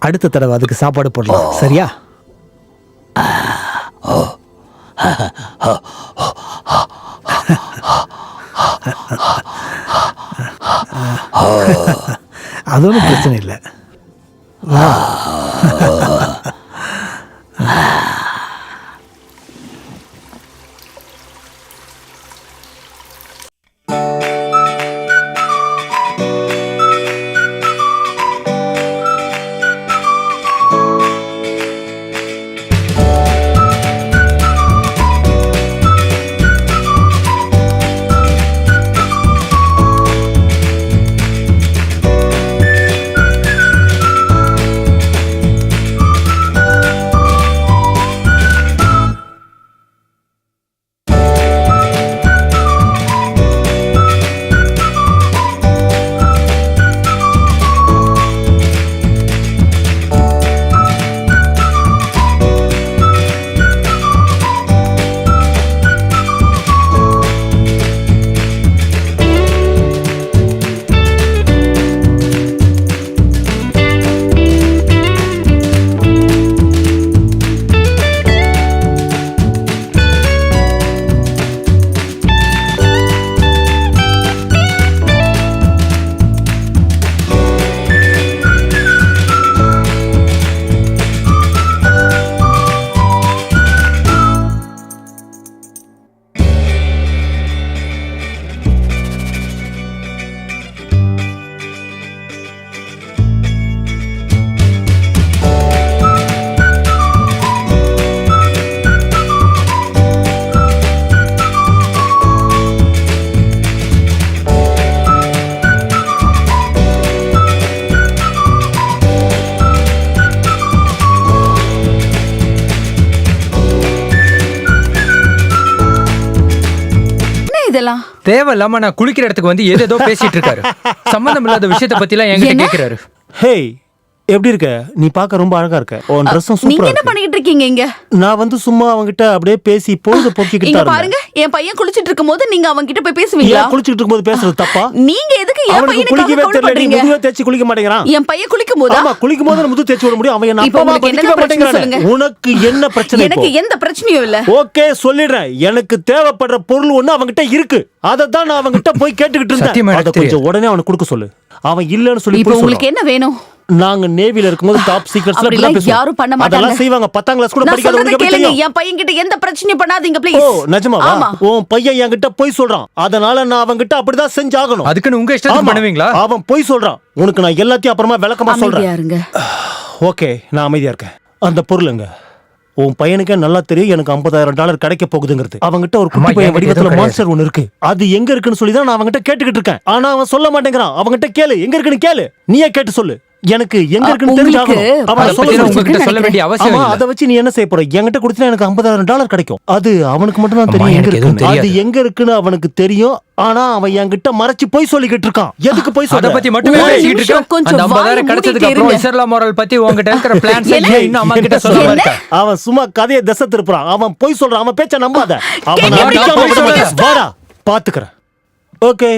அடுத்த தடவை அதுக்கு சாப்பாடு போடலாம். சரியா? அது ஒன்றும் பிரச்சனை இல்லை. வா. இதெல்லாம் தேவையில்லாம நான் குளிக்கிற இடத்துக்கு வந்து ஏதேதோ பேசிட்டு இருக்காரு. சம்பந்தம் இல்லாத விஷயத்தை பத்தி எல்லாம் என்கிட்ட என்ன? கேக்குறாரு. ஹேய், எப்படி இருக்க? நீ பார்க்க ரொம்ப அழகா இருக்க. உன் ட்ரெஸ்ஸும் நீங்க சூப்பரா என்ன இருக்கு. பண்ணிட்டு இருக்கீங்க இங்க? நான் வந்து சும்மா அவங்கிட்ட அப்படியே பேசி பொழுது போக்கிக்கிட்டு இங்க தான் பாருங்க, இருந்தேன். என் பையன் குளிச்சிட்டு இருக்கும்போது நீங்க அவங்க கிட்ட போய் பேசுவீங்களா? ஏன் குளிச்சிட்டு இருக்கும்போது பேசுறது தப்பா? நீங்க எதுக்கு என் அவனுக்கு பையனுக்காக குளிக்கவே தெரியல. நீ கவலைப்படுறீங்க? முதுவே தேய்ச்சி குளிக்க மாட்டேங்கிறான். என் பையன் குளிக்கும் போதா? ஆமா, குளிக்கும் போது முது தேய்ச்சி விட முடியும். அவன் என்ன இப்போ அப்பா உங்களுக்கு படிக்கவே என்ன பிரச்சனை மாட்டேங்கிறானே. சொல்லுங்க. உனக்கு என்ன பிரச்சனை எனக்கு இப்போ? எந்த பிரச்சனையும் இல்ல. ஓகே, சொல்லிடுறேன். எனக்கு தேவைப்படுற பொருள் ஒண்ணு அவன்கிட்ட இருக்கு. அதை தான் நான் அவன்கிட்ட போய் கேட்டுக்கிட்டு சத்தியமா இருந்தேன். எனக்கு அதை கொஞ்சம் உடனே அவனுக்கு கொடுக்க சொல்லு. அவன் இல்லன்னு சொல்லி இப்போ போய் உங்களுக்கு சொல்றான். என்ன வேணும்? நாங்க நேவில இருக்கும்போது டாப் சீக்ரெட்ஸ்ல அப்படிலாம் பேசுவோம். யாரும் பண்ண மாட்டாங்க. அதெல்லாம் செய்வாங்க. 10ஆம் கிளாஸ் கூட நான் படிக்காத சொல்றத உனக்கு எப்படி கேளுங்க. தெரியும்? என் பையன் கிட்ட எந்த பிரச்சனையும் பண்ணாதீங்க ஓ, ப்ளீஸ். நிஜமாவா? ஆமா. உன் பையன் என்கிட்ட போய் சொல்றான். அதனால நான் அவன்கிட்ட அப்படிதான் செஞ்சாகணும். அதுக்குன்னு உங்க இஷ்டத்துக்கு ஆமா, பண்ணுவீங்களா? அவன் போய் சொல்றான். உனக்கு நான் எல்லாத்தையும் அப்புறமா விளக்கமா அமைதியா சொல்றேன். இருங்க. ஓகே, நான் அமைதியா இருக்கேன். அந்த பொருளுங்க உன் பையனுக்கே நல்லா தெரியும். எனக்கு $50,000 கிடைக்க போகுதுங்கிறது. அவங்கிட்ட ஒரு அம்மா, குட்டி பையன் என்கிட்ட வடிவத்துல எதுவும் மான்ஸ்டர் ஒன்னு இருக்கு. அது எங்க இருக்குன்னு சொல்லி தான் நான் அவங்கிட்ட கேட்டுக்கிட்டு இருக்கேன். ஆனா அவன் சொல்ல மாட்டேங்கிறான். அவங்கிட்ட கேளு, எங்க இருக்குன்னு கேளு. நீயே கேட்டு சொல்லு. எனக்கு எங்க இருக்குன்னு தெரிஞ்சாகணும். உங்களுக்கு அவன் அதை சொல்ல பத்தி நான் சொல்லு. உங்ககிட்ட சொல்ல வேண்டிய அவசியம் ஆமா, இல்லை. அதை வச்சு நீ என்ன செய்ய போற? என்கிட்ட கொடுத்தா எனக்கு $50,000 கிடைக்கும். அது அவனுக்கு மட்டும் தான் அம்மா, தெரியும் எங்க எனக்கு எதுவும் இருக்குன்னு. அது தெரியாது. எங்க இருக்குன்னு அவனுக்கு தெரியும். ஆனா அவன் என்கிட்ட மறைச்சு போய் சொல்லிக்கிட்டு இருக்கான். எதுக்கு போய் அத சொல்ற? பத்தி மட்டுமே ஒரு பேசிட்டு நிமிஷம், இருக்க. கொஞ்சம் அந்த 50,000 வாயை கிடைச்சதுக்கு மூடிட்டு அப்புறம் இருங்க. இஸ்லாம் மோரல் பத்தி உங்ககிட்ட இருக்கிற பிளான்ஸ் என்ன? இன்னும் அம்மா கிட்ட சொல்ல என்ன? மாட்டேன். அவன் சும்மா கதையை திசை திருப்புறான். அவன் போய் சொல்றான். அவன் பேச்ச நம்பாத. அவன் கேட்க நம்பிக்காம போய் விட சொல்லுங்க. மாட்டேன். வாடா, பாத்துக்கறேன். ஓகே,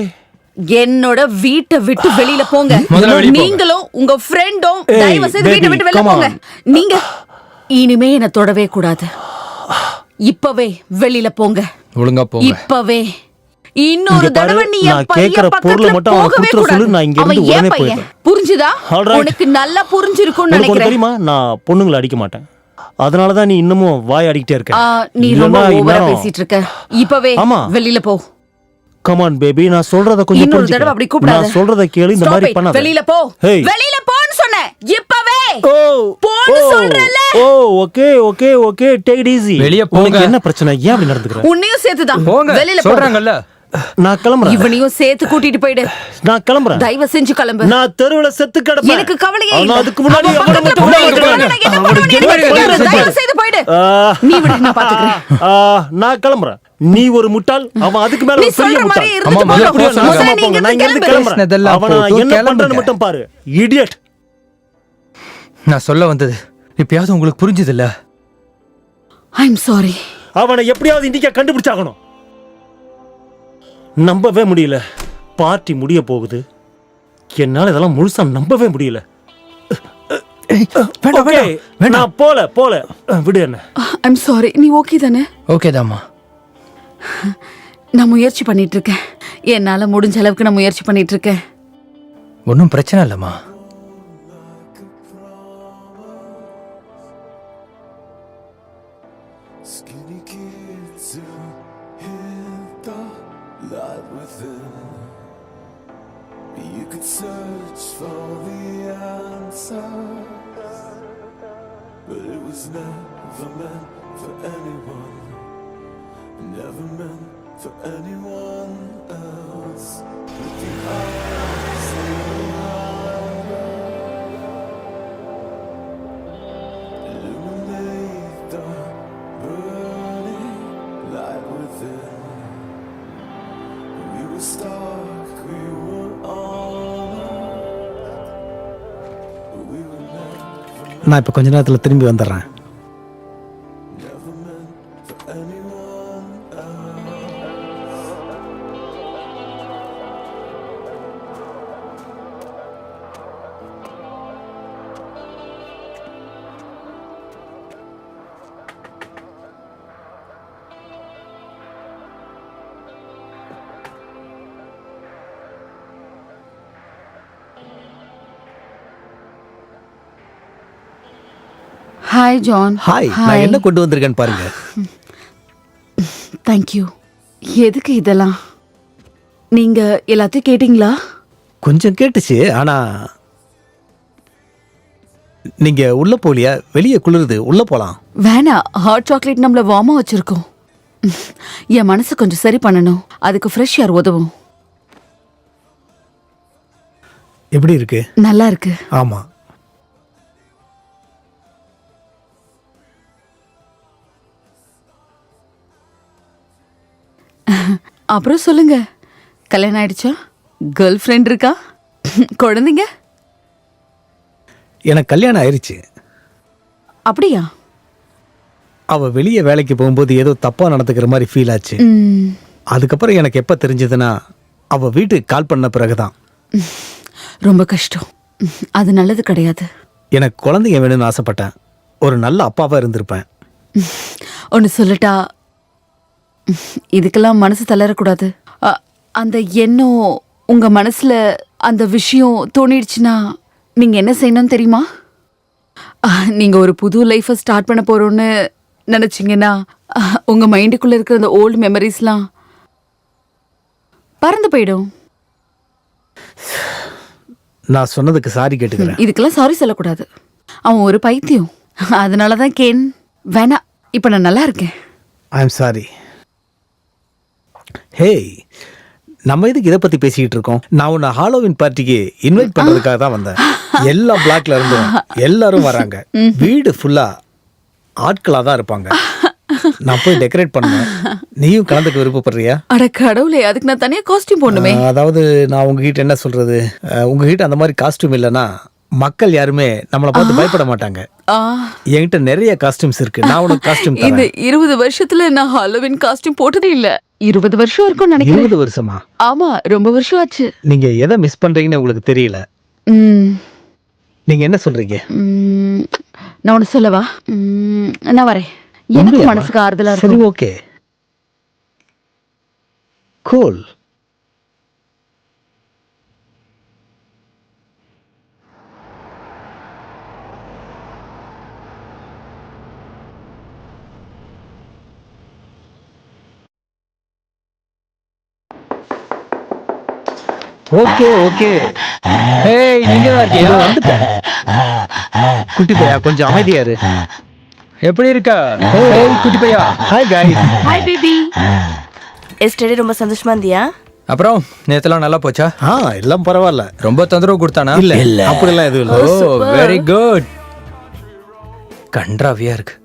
என்னோட வீட்டை விட்டு வெளியில போங்க. முதல்ல வெளிய போங்க. நீங்களும் உங்க ஃப்ரெண்டும் ஏய், தயவு செய்து வீட்டை baby, விட்டு வெளியில come போங்க. on. நீங்க இனிமே என்ன தொடவே கூடாது. இப்பவே வெளியில போங்க. ஒழுங்கா போங்க. இப்பவே இன்னொரு இங்க பாரு, தடவை நீ நான் என் பையன் கேக்குற பொருளை பக்கத்துல மட்டும் அவனுக்கு போகவே கொடுத்துட சொல்லு, கூடாது. நான் இங்க அவன் இருந்து என் உடனே பையன். போயிடுறேன். புரிஞ்சுதா? Alright. உனக்கு நல்லா புரிஞ்சிருக்கும்னு உனக்கு ஒண்ணு நினைக்கிறேன். தெரியுமா, நான் பொண்ணுங்களை அடிக்க மாட்டேன். அதனாலதான் நீ இன்னமும் வாய் அடிக்கிட்டே இருக்க. நீ ரொம்ப இல்லைன்னா ஓவரா இந்நேரம் பேசிட்டு இருக்க. இப்பவே ஆமா. வெளியில போ. கமான் பேபி, நான் சொல்றத கொஞ்சம் இன்னொரு புரிஞ்சுக்க. தடவை அப்படி கூப்பிடாத. நான் சொல்றத கேளு, இந்த Stop மாதிரி it. பண்ணாத. வெளியில போ. Hey. வெளியில போன்னு சொன்னேன். இப்பவே ஓ போன்னு சொல்றேன்ல. Oh okay okay okay, take it easy. வெளிய போங்க. உனக்கு என்ன பிரச்சனை? ஏன் அப்படி நடந்துக்கிற? உன்னையும் சேர்த்துதான். போங்க வெளியில போ. சொல்றாங்கல்ல. நான் கிளம்புறேன். இவனையும் சேர்த்து கூட்டிட்டு போயிடு. நான் கிளம்புறேன். தயவு செஞ்சு கிளம்பு. நான் தெருவுல செத்து கிடப்பேன். எனக்கு கவலையே ஆனா இல்ல. அதுக்கு முன்னாடி அவன் அவனை பக்கத்துல மட்டும் போய் விட இருக்கிறான். மாட்டேன். நான் என்ன அவனுக்கு பண்ணுவேன்னு எனக்கு என்ன தெரியாது. பிரச்சனை? தயவு செய்து போயிடு. ஆ, நீ விடு, நான் பாத்துக்கிறேன். நான் கிளம்புறேன். நீ ஒரு முட்டாள், அவன் அதுக்கு மேல நீ ஒரு பெரிய சொல்ற முட்டாள். மாதிரி இருந்துட்டு ஆமா, போங்க. எப்படியோ முதல்ல நாசமா நீங்க போங்க. நான் இங்க இருந்து கிளம்பு. கிளம்புறேன். பேசினதெல்லாம் அவனை நான் போதும், என்ன கிளம்புங்க. பண்றேன்னு மட்டும் பாரு. இடியட். நான் சொல்ல வந்தது இப்பயாவது உங்களுக்கு புரிஞ்சது இல்ல? I'm sorry. அவனை எப்படியாவது இன்னைக்கு கண்டுபிடிச்சாகணும். நம்பவே முடியல. பார்ட்டி முடிய போகுது. என்னால இதெல்லாம் முழுசா நம்பவே முடியல. வேண்டாம், Okay, வேண்டாம். நான் போல விடு என்ன. I'm sorry. நீ ஓகே தானே? ஓகே தாம்மா. நான் முயற்சி பண்ணிட்டு இருக்கேன். என்னால முடிஞ்ச அளவுக்கு நான் முயற்சி பண்ணிட்டு இருக்கேன். ஒன்றும் பிரச்சனை இல்லைம்மா. Skinny kids who hid the light within. You could search for the answers, but it was never meant for anyone, never meant for anyone else. With the eyes illuminate the burning light within. We were stuck, we were honest, but we were never நான் இப்போ கொஞ்ச நேரத்தில் திரும்பி வந்துடுறேன். meant for anyone else. Hi John. Hi, நான் என்ன கொண்டு வந்திருக்கேன்னு பாருங்க. தேங்க்யூ. எதுக்கு இதெல்லாம்? நீங்க எல்லாத்தையும் கேட்டீங்களா? கொஞ்சம் கேட்டுச்சு, ஆனா நீங்க உள்ள போலியா? வெளியே குளிருது, உள்ள போலாம். வேணா, ஹாட் சாக்லேட் நம்மள வார்மா வச்சிருக்கோம். என் மனசு கொஞ்சம் சரி பண்ணணும். அதுக்கு ஃப்ரெஷ் ஏர் உதவும். எப்படி இருக்கு? நல்லா இருக்கு. ஆமா. அப்புறம் சொல்லுங்க, கல்யாணம் ஆயிடுச்சா? கேர்ள் ஃப்ரெண்ட் இருக்கா? குழந்தைங்க? எனக்கு கல்யாணம் ஆயிருச்சு. அப்படியா? அவ வெளியே வேலைக்கு போகும்போது ஏதோ தப்பா நடந்துக்கிற மாதிரி ஃபீல் ஆச்சு. அதுக்கப்புறம் எனக்கு எப்ப தெரிஞ்சதுன்னா அவ வீட்டுக்கு கால் பண்ண பிறகுதான். ரொம்ப கஷ்டம். அது நல்லது கிடையாது. எனக்கு குழந்தைங்க வேணும்னு ஆசைப்பட்டேன். ஒரு நல்ல அப்பாவா இருந்திருப்பேன். ஒன்று சொல்லட்டா, இதுக்கெல்லாம் மனசு தளரக்கூடாது. அந்த எண்ணம் உங்க மனசுல அந்த விஷயம் தோணிடுச்சுன்னா நீங்க என்ன செய்யணும்னு தெரியுமா? நீங்க ஒரு புது லைஃபை ஸ்டார்ட் பண்ண போறோம்னு நினைச்சீங்கன்னா உங்க மைண்டுக்குள்ள இருக்கிற அந்த ஓல்டு மெமரிஸ்லாம் பறந்து போயிடும். நான் சொன்னதுக்கு சாரி கேட்டுக்கிறேன். இதுக்கெல்லாம் சாரி சொல்லக்கூடாது. அவன் ஒரு பைத்தியம். அதனாலதான் கேன். வேணா, இப்ப நான் நல்லா இருக்கேன். I am sorry. ஹேய், நம்ம இதுக்கு இதை பத்தி பேசிக்கிட்டு இருக்கோம்? நான் உன்னை ஹாலோவின் பார்ட்டிக்கு இன்வைட் பண்றதுக்காக தான் வந்தேன். எல்லா பிளாக்ல இருந்தும் எல்லாரும் வராங்க. வீடு ஃபுல்லா ஆட்களா தான் இருப்பாங்க. நான் போய் டெக்கரேட் பண்ணுவேன். நீயும் கலந்துக்க விருப்பப்படுறியா? அட கடவுளே, அதுக்கு நான் தனியா காஸ்டியூம் போடணுமே. அதாவது நான் உங்ககிட்ட என்ன சொல்றது, உங்ககிட்ட அந்த மாதிரி காஸ்டியூம் இல்லைன்னா மக்கள் யாருமே நம்மளை பார்த்து பயப்பட மாட்டாங்க. என்கிட்ட நிறைய காஸ்டியூம்ஸ் இருக்கு. நான் உனக்கு காஸ்டியூம் இந்த 20 வருஷத்துல நான் ஹாலோவின் காஸ்டியூம் போட்டதே இல்ல. 20 வருஷம் இருக்கும் நினைக்கிறேன். 20 வருஷமா? ஆமா, ரொம்ப வருஷம் ஆச்சு. நீங்க எதை மிஸ் பண்றீங்கன்னு உங்களுக்கு தெரியல. நீங்க என்ன சொல்றீங்க? நான் ஒண்ணு சொல்லவா? நான் வரேன். எனக்கு மனசுக்கு ஆறுதலா சரி, இருக்கும். ஓகே. கூல். Okay okay. ஏய் நீங்க தான் இதோ இருக்கியா? வந்துட்டேன். குட்டி பையா கொஞ்சம் அமைதியா இரு. எப்படி இருக்க? ஏய் குட்டி பையா. Hi guys. Hi baby. Yesterday ரொம்ப சந்தோஷமா இருந்தியா? அப்புறம் நேத்தெல்லாம் நல்லா போச்சா? எல்லாம் பரவாயில்ல. ரொம்ப தொந்தரவு கொடுத்தானா? இல்ல அப்படிலாம் எதுவும் இல்லை. ஓ வெரி குட். கன்றாவியா இருக்கு.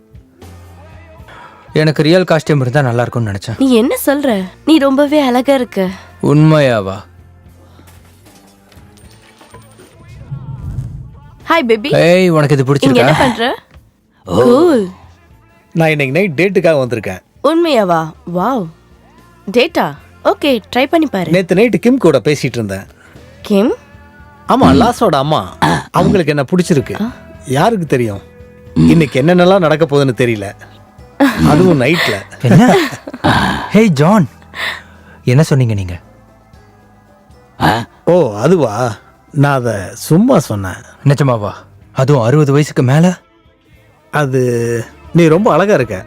எனக்கு ரியல் காஸ்டியூம் இருந்தா நல்லா இருக்கும்னு நினைச்சேன். நீ என்ன சொல்ற? நீ ரொம்பவே அழகா இருக்க. உண்மையாவா? Hi baby. ஏய் உனக்கு இது இங்க பிடிச்சிருக்கா? என்ன பண்ற? கூல். நான் இன்னைக்கு நைட் டேட்டுக்காக வந்திருக்கேன். உண்மையாவா? வாவ். டேட்டா? ஓகே, ட்ரை பண்ணி பாரு. நேத்து நைட்டு கிம் கூட பேசிட்டு இருந்தேன். கிம்? ஆமா, லாஸோட அம்மா. அவங்களுக்கு என்ன பிடிச்சிருக்கு. யாருக்கு தெரியும் இன்னைக்கு என்னென்னலாம் நடக்க போகுதுன்னு தெரியல, அதுவும் நைட்ல. என்ன? ஹேய் ஜான், என்ன சொன்னீங்க நீங்க? ஓ அதுவா, நான் அதை சும்மா சொன்னேன். நிஜமாவா? அதுவும் 60 வயசுக்கு மேல? அது நீ ரொம்ப அழகா இருக்க.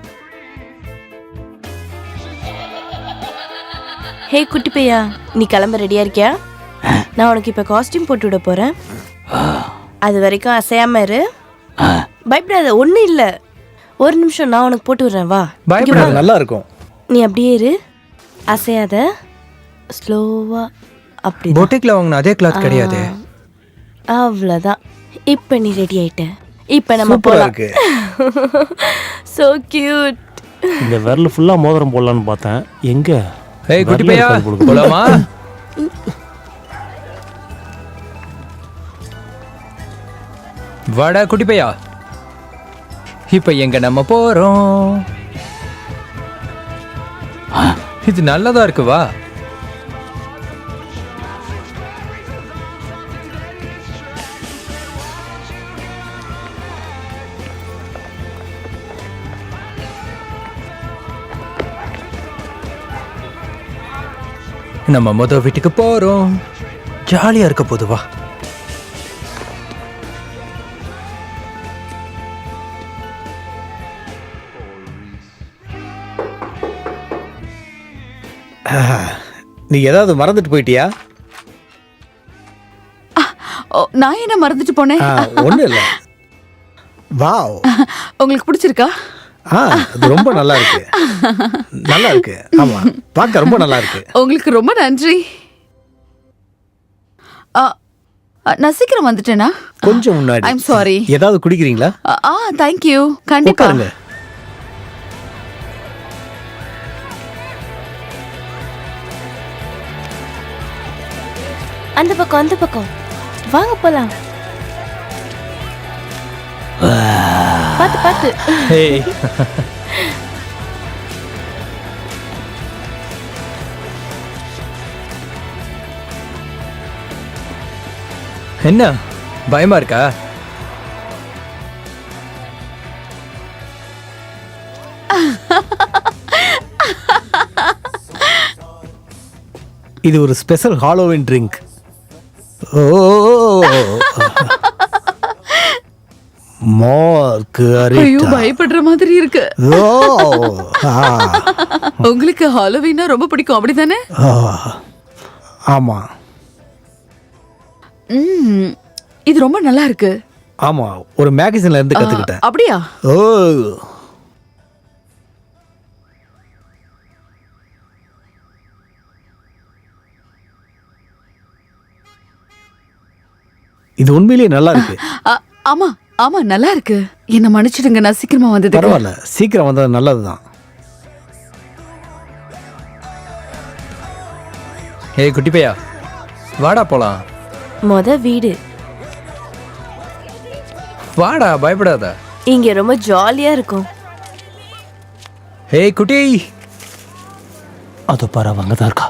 ஹே குட்டி பையா, நீ கிளம்ப ரெடியா இருக்கியா? நான் உனக்கு இப்ப காஸ்டியூம் போட்டு விட போறேன். அது வரைக்கும் அசையாம இரு. பயப்படாத, ஒண்ணும் இல்ல. ஒரு நிமிஷம், நான் உனக்கு போட்டு விடுறேன், வா. பயப்படாத. அது நல்லா இருக்கும். நீ அப்படியே இரு, அசையாத, ஸ்லோவா. அப்படி பொட்டிக்ல வாங்கின அதே கிளாத் கிடையாது. அவ்வளவுதான். இப்ப நீ ரெடி ஆயிட்ட. இப்ப நம்ம சூப்பரா போலாம். இருக்கு. So cute. இந்த விரல் ஃபுல்லா மோதிரம் போடலான்னு பார்த்தேன். எங்க? ஏய் குட்டி விரலே பையா, இருக்காது போல இருக்கு. போலாமா? வாடா குட்டி பையா. இப்ப எங்க நம்ம போறோம்? இது நல்லதா இருக்கு, வா. நம்ம வீட்டுக்கு போறோம். ஜாலியா இருக்க போது, வா. நீ ஏதாவது மறந்துட்டு போயிட்டியா? ஓ, நான் என்ன மறந்துட்டு போனேன்? ஒன்றும் இல்லை. வாவ், உங்களுக்கு பிடிச்சிருக்கா? அது ரொம்ப நல்லா இருக்கு. நல்லா இருக்கு. ஆமா, பார்க்க ரொம்ப நல்லா இருக்கு. உங்களுக்கு ரொம்ப நன்றி. நான் சீக்கிரம் வந்துட்டேனா? கொஞ்சம் முன்னாடி. I'm sorry. ஏதாவது குடிக்கிறீங்களா? தேங்க்யூ. கண்டிப்பா. உட்காருங்க. அந்த பக்கம், அந்த பக்கம் வாங்க போலாம். பாத்து பாத்து. ஏய் என்ன பயமா இருக்கா? இது ஒரு ஸ்பெஷல் ஹாலோவின் ட்ரிங்க். ஓ மார்க் ஐயோ, பயப்படுற மாதிரி இருக்கு. ஓ உங்களுக்கு ஹாலோவீனா ரொம்ப பிடிக்கும், அப்படிதானே? ஆமா இது ரொம்ப நல்லா இருக்கு. ஆமா, ஒரு மேகசின்ல இருந்து கத்துக்கிட்டேன். அப்படியா? ஓ இது உண்மையிலேயே நல்லா இருக்கு. ஆமா ஆமா, நல்லா இருக்கு. என்ன மன்னிச்சிடுங்க, நான் சீக்கிரமா வந்தது. பரவாயில்ல, சீக்கிரம் வந்தது நல்லதுதான். ஏய் குட்டி பையா, வாடா போலாம். வீடு வாடா, பயப்படாத. இங்க ரொம்ப ஜாலியா இருக்கும். ஏய் குட்டி. அது பரவாங்க தான் இருக்கா.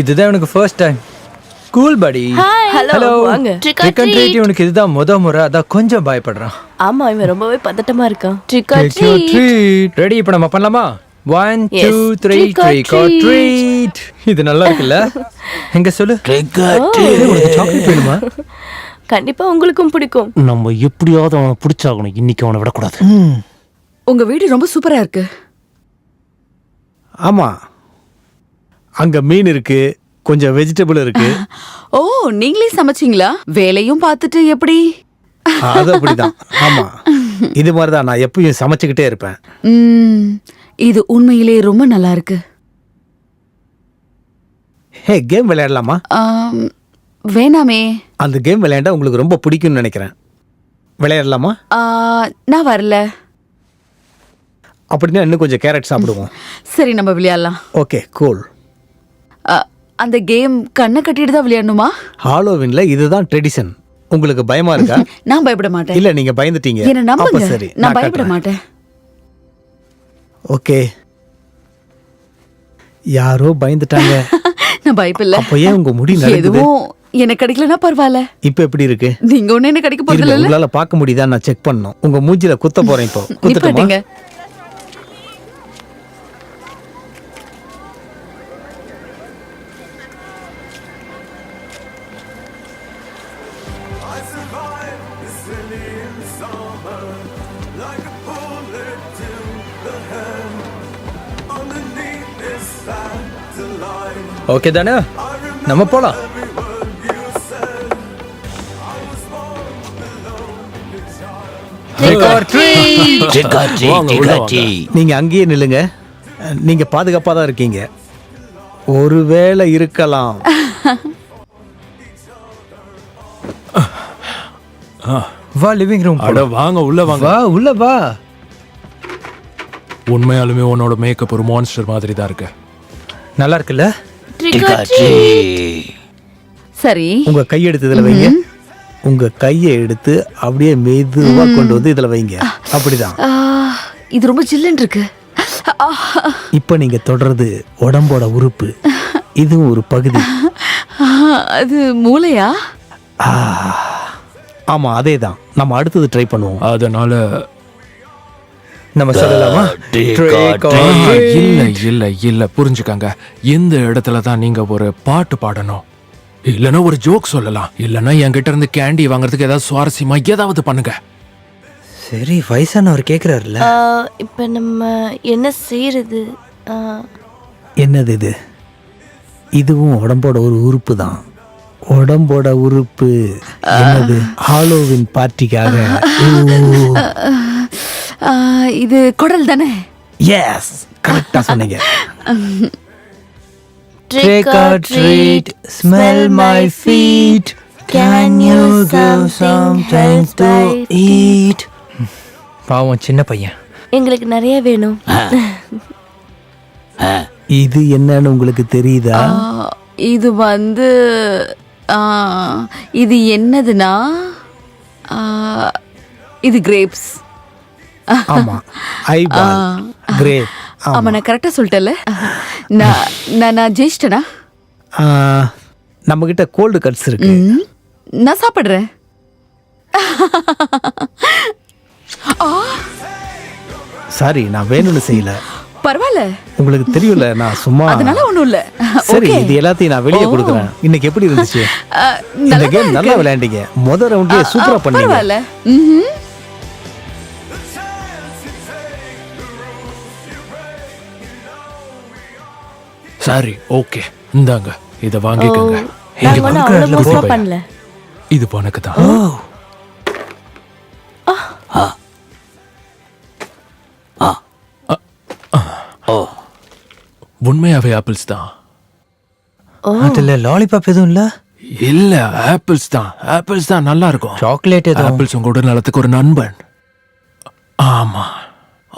இதுதான் உனக்கு ஃபர்ஸ்ட் டைம். கூல் படி. ஹலோ, வாங்க. ட்ரிக் அண்ட் ட்ரீட் உனக்கு இதுதான் முறை, அதான் கொஞ்சம் பயப்படுறான். ஆமா, இவன் ரொம்பவே பதட்டமா இருக்கான். Trick treat ready. இப்போ நம்ம பண்ணலாமா? 1 Yes. 2 3 Trick or trick or treat. இது நல்லா இருக்குல்ல? எங்க சொல்லு. உனக்கு சாக்லேட் வேணுமா? கண்டிப்பா உங்களுக்கும் பிடிக்கும். நம்ம எப்படியாவது அவனை பிடிச்சாகணும். இன்னைக்கு அவனை விடக்கூடாது. உங்க வீடு ரொம்ப சூப்பரா இருக்கு. ஆமா, அங்க மீன் இருக்கு, கொஞ்சம் வெஜிடபிள் இருக்கு. ஓ, நீங்களே சமைச்சீங்களா? வேலையும் பார்த்துட்டு எப்படி? அது அப்படிதான். ஆமா, இது மாதிரிதான் நான் எப்பயும் சமைச்சுக்கிட்டே இருப்பேன். இது உண்மையிலே ரொம்ப நல்லா இருக்கு. ஹே, கேம் விளையாடலாமா? வேணாமே. அந்த கேம் விளையாண்டா உங்களுக்கு ரொம்ப பிடிக்கும்னு நினைக்கிறேன். விளையாடலாமா? நான் வரல. அப்படின்னா இன்னும் கொஞ்சம் கேரட் சாப்பிடுவோம். சரி, நம்ம விளையாடலாம். Okay, cool. அந்த கேம் கண்ணை கட்டிட்டு தான் விளையாடணுமா? ஹாலோவின்ல இதுதான் ட்ரெடிஷன். உங்களுக்கு பயமா இருக்கா? நான் பயப்பட மாட்டேன். இல்ல, நீங்க பயந்துட்டீங்க. என்ன அப்ப நம்புங்க. சரி, நான் பயப்பட மாட்டேன். ஓகே. யாரோ பயந்துட்டாங்க. நான் பயப்படல. அப்ப ஏன் உங்க முடி நடக்குது? எதுவும் எனக்கு கிடைக்கலனா பரவாயில்ல. இப்ப எப்படி இருக்கு? நீங்க ஒண்ணு என்ன கிடைக்க போறது இருங்க, இல்ல. உங்களால பார்க்க முடியுதா? நான் செக் பண்ணணும். உங்க மூஞ்சில குத்த போறேன் இப்போ. குத்தட்டுமா? நிப்பாட்டுங்க. I survive the Sicilian summer like a bullet to the head. Underneath this satellite, okay தானே? நம்ம போலாம். every word you said. I was born alone, a child. Trick or treat. நீங்க அங்கேயே நில்லுங்க. நீங்க பாதுகாப்பா தான் இருக்கீங்க. ஒருவேளை இருக்கலாம். வா லிவிங் ரூம். அட வாங்க, உள்ள வாங்க. வா உள்ள வா. உண்மையாலுமே உன்னோட மேக்கப் ஒரு மான்ஸ்டர் மாதிரி தான் இருக்கு. நல்லா இருக்குல்ல? சரி. உங்க கை எடுத்து இதுல வைங்க. உங்க கையை எடுத்து அப்படியே மெதுவா கொண்டு வந்து இதுல வைங்க. அப்படிதான். இது ரொம்ப ஜில்லுன்னு இருக்கு. இப்ப நீங்க தொடர்றது உடம்போட உறுப்பு. இதுவும் ஒரு பகுதி. அது மூளையா? ஆமா, அதேதான். நம்ம அடுத்தது ட்ரை பண்ணுவோம். அதனால நம்ம சொல்லலாமா? Trick or treat. இல்ல இல்ல இல்ல புரிஞ்சுக்கங்க. இந்த இடத்துல தான் நீங்க ஒரு பாட்டு பாடணும், இல்லனா ஒரு ஜோக் சொல்லலாம், இல்லனா என்கிட்ட இருந்து கேண்டி வாங்குறதுக்கு ஏதாவது சுவாரஸ்யமா ஏதாவது பண்ணுங்க. சரி, வயசானவர் கேக்குறாருல்ல. இப்ப நம்ம என்ன செய்யறது? என்னது இது? இதுவும் உடம்போட ஒரு உறுப்பு தான். உடம்போட உறுப்பு. என்னது? ஹாலோவின் பார்ட்டிக்காக. இது குடல் தானே? எஸ், கரெக்டா சொன்னீங்க. Trick or treat, smell my feet. Can you give something to eat? பாவம் சின்ன பையன். எங்களுக்கு நிறைய வேணும். இது என்னன்னு உங்களுக்கு தெரியுதா? இது வந்து இது என்னதுன்னா இது கிரேப்ஸ். ஆமா, ஐபால் கிரேப். ஆமா, நான் கரெக்டா சொல்லிட்டேன்ல. நான் ஜெயிச்சிட்டேனா? நம்ம கிட்ட கோல்டு கட்ஸ் இருக்கு. நான் சாப்பிடுறேன். சாரி, நான் வேணும்னு செய்யல. பரவாயில்ல, உங்களுக்கு தெரியல, நான் சும்மா. அதனால ஒண்ணும் இல்ல. சரி, இது எல்லாத்தையும் நான் வெளியே கொடுக்குறேன். இன்னைக்கு எப்படி இருந்துச்சு? இந்த கேம் நல்லா விளையாண்டீங்க. முதல் ரவுண்ட்லயே சூப்பரா பண்ணீங்க. பரவாயில்ல. சரி, ஓகே, இந்தாங்க, இத வாங்கிக்கோங்க. நாங்க ஒன்றும் அவ்வளோ மோசமா பண்ணல. இது உனக்கு தான். உண்மையாவே ஆப்பிள்ஸ் தான். அதுல லாலிபாப் எதுவும் இல்ல? இல்ல, ஆப்பிள்ஸ் தான். ஆப்பிள்ஸ் தான் நல்லா இருக்கும். சாக்லேட் எதுவும்? ஆப்பிள்ஸ் உங்க உடல் நலத்துக்கு ஒரு நண்பன். ஆமா,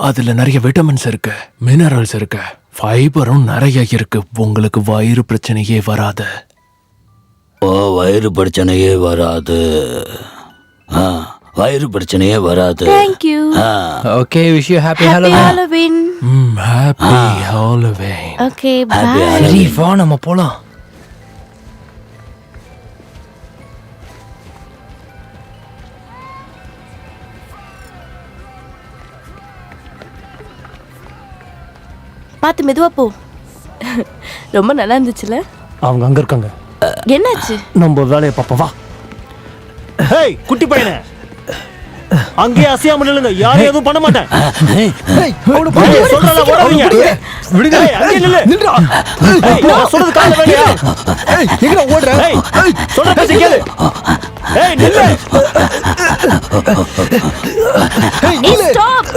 அதுல நிறைய விட்டமின்ஸ் இருக்கு, மினரல்ஸ் இருக்கு, ஃபைபரும் நிறைய இருக்கு. உங்களுக்கு வயிறு பிரச்சனையே வராது. வயிறு பிரச்சனையே வராது. வயிறு பிரச்சனையே வராது. Thank you. Okay, wish you happy Happy Halloween. Halloween. Happy Halloween. Okay, Happy bye. சரி, வா நம்ம போலாம். பார்த்து மெதுவா போ. ரொம்ப நல்லா இருந்துச்சுல. அவங்க அங்க இருக்காங்க. என்னாச்சு? நம்ம வேலையை பார்ப்போம் வா. ஹேய் குட்டி பையனே, அங்கேயே அசையாம நில்லுங்க. யாரும் எதுவும் பண்ண மாட்டேன். சொல்றல ஓடாதீங்க. விடுங்க. ஏய், அங்கேயே நில்லு. நில்றா. ஏய், நான் சொல்றது காதுல வேலையா? எங்கடா ஓடுற? ஏய், சொல்ற பேச்ச கேளு. ஏய் நில்லு. ஏய் ஸ்டாப்.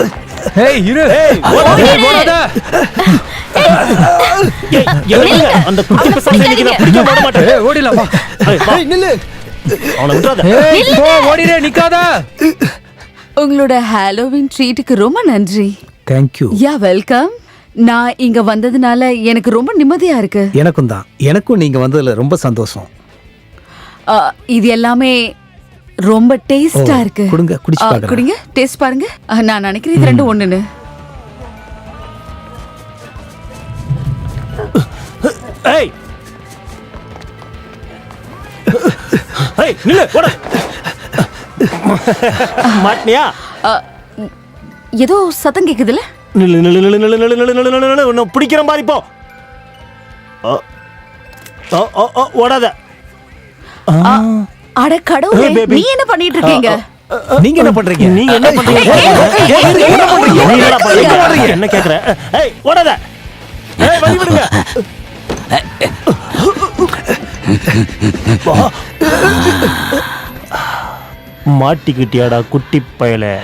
ஏய் இரு. ஏய் ஓடாத. ஓடாத. ஏய் எங்க அந்த குட்டி பசங்க இன்னைக்கு நான் பிடிக்க விட மாட்டேன். ஏய் ஓடிலாம் வா. ஏய், வா. ஏய் நில்லு. அவனை விட்டுறாத. ஏய் போ ஓடிரே நிக்காத. உங்களோட ஹாலோவின் ட்ரீட்டுக்கு ரொம்ப நன்றி. Thank you. Yeah welcome. நான் இங்க வந்ததுனால எனக்கு ரொம்ப நிம்மதியா இருக்கு. எனக்கும் தான். எனக்கும் நீங்க வந்ததுல ரொம்ப சந்தோஷம். இது எல்லாமே ரொம்ப டேஸ்டா ஓ, இருக்கு. கொடுங்க, குடிச்சு பார்க்கறேன். குடிங்க, டேஸ்ட் பாருங்க. நான் நினைக்கிறேன் இது ரெண்டும் ஒண்ணுன்னு. ஏய் ஏய் நில்லு ஓட. மாட்னியா? ஏதோ சத்தம் கேக்குதுல? நில்லு நில்லு நில்லு நில்லு நில்லு நில்லு நில்லு நில்லு நில்லு. உன்னை பிடிக்கிற மாதிரி போ. ஓடாத. அட கடவுளே, Hey, baby. நீ என்ன பண்ணிட்டு இருக்கீங்க? நீங்க என்ன பண்றீங்க? நீங்க என்ன பண்றீங்க? என்ன பண்றீங்க? நீ என்னடா பண்றீங்க? என்ன கேக்குற? ஏய் ஓடாத. ஏய் வழி விடுங்க. மாட்டிக்கிட்டியாடா குட்டி பயலே.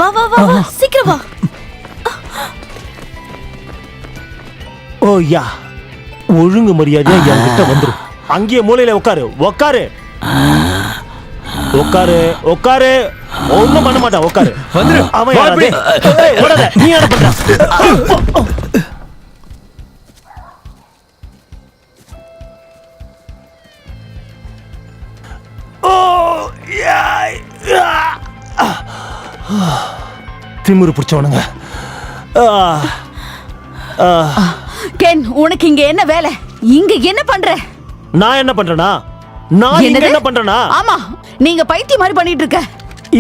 வா வா வா வா, சீக்கிரம் வா. ஓ யா, ஒழுங்கு மரியாதையா என்கிட்ட வந்துரு. அங்கேயே மூலையில உட்காரு உட்காரு உட்காரு உட்காரு. ஒண்ணும் பண்ண மாட்டான். உட்காரு. வந்துரு. அவன் யாரு? ஏய், ஓடாத. நீ என்ன பண்ற? ஓ யாய். திமிரு பிடிச்சவனுங்க. கென், உனக்கு இங்க என்ன வேலை? இங்க என்ன பண்ற? நான் என்ன பண்றேனா? நான் இங்க என்னது? என்ன பண்றேனா? ஆமா, நீங்க பைத்தியம் மாதிரி பண்ணிட்டு இருக்க.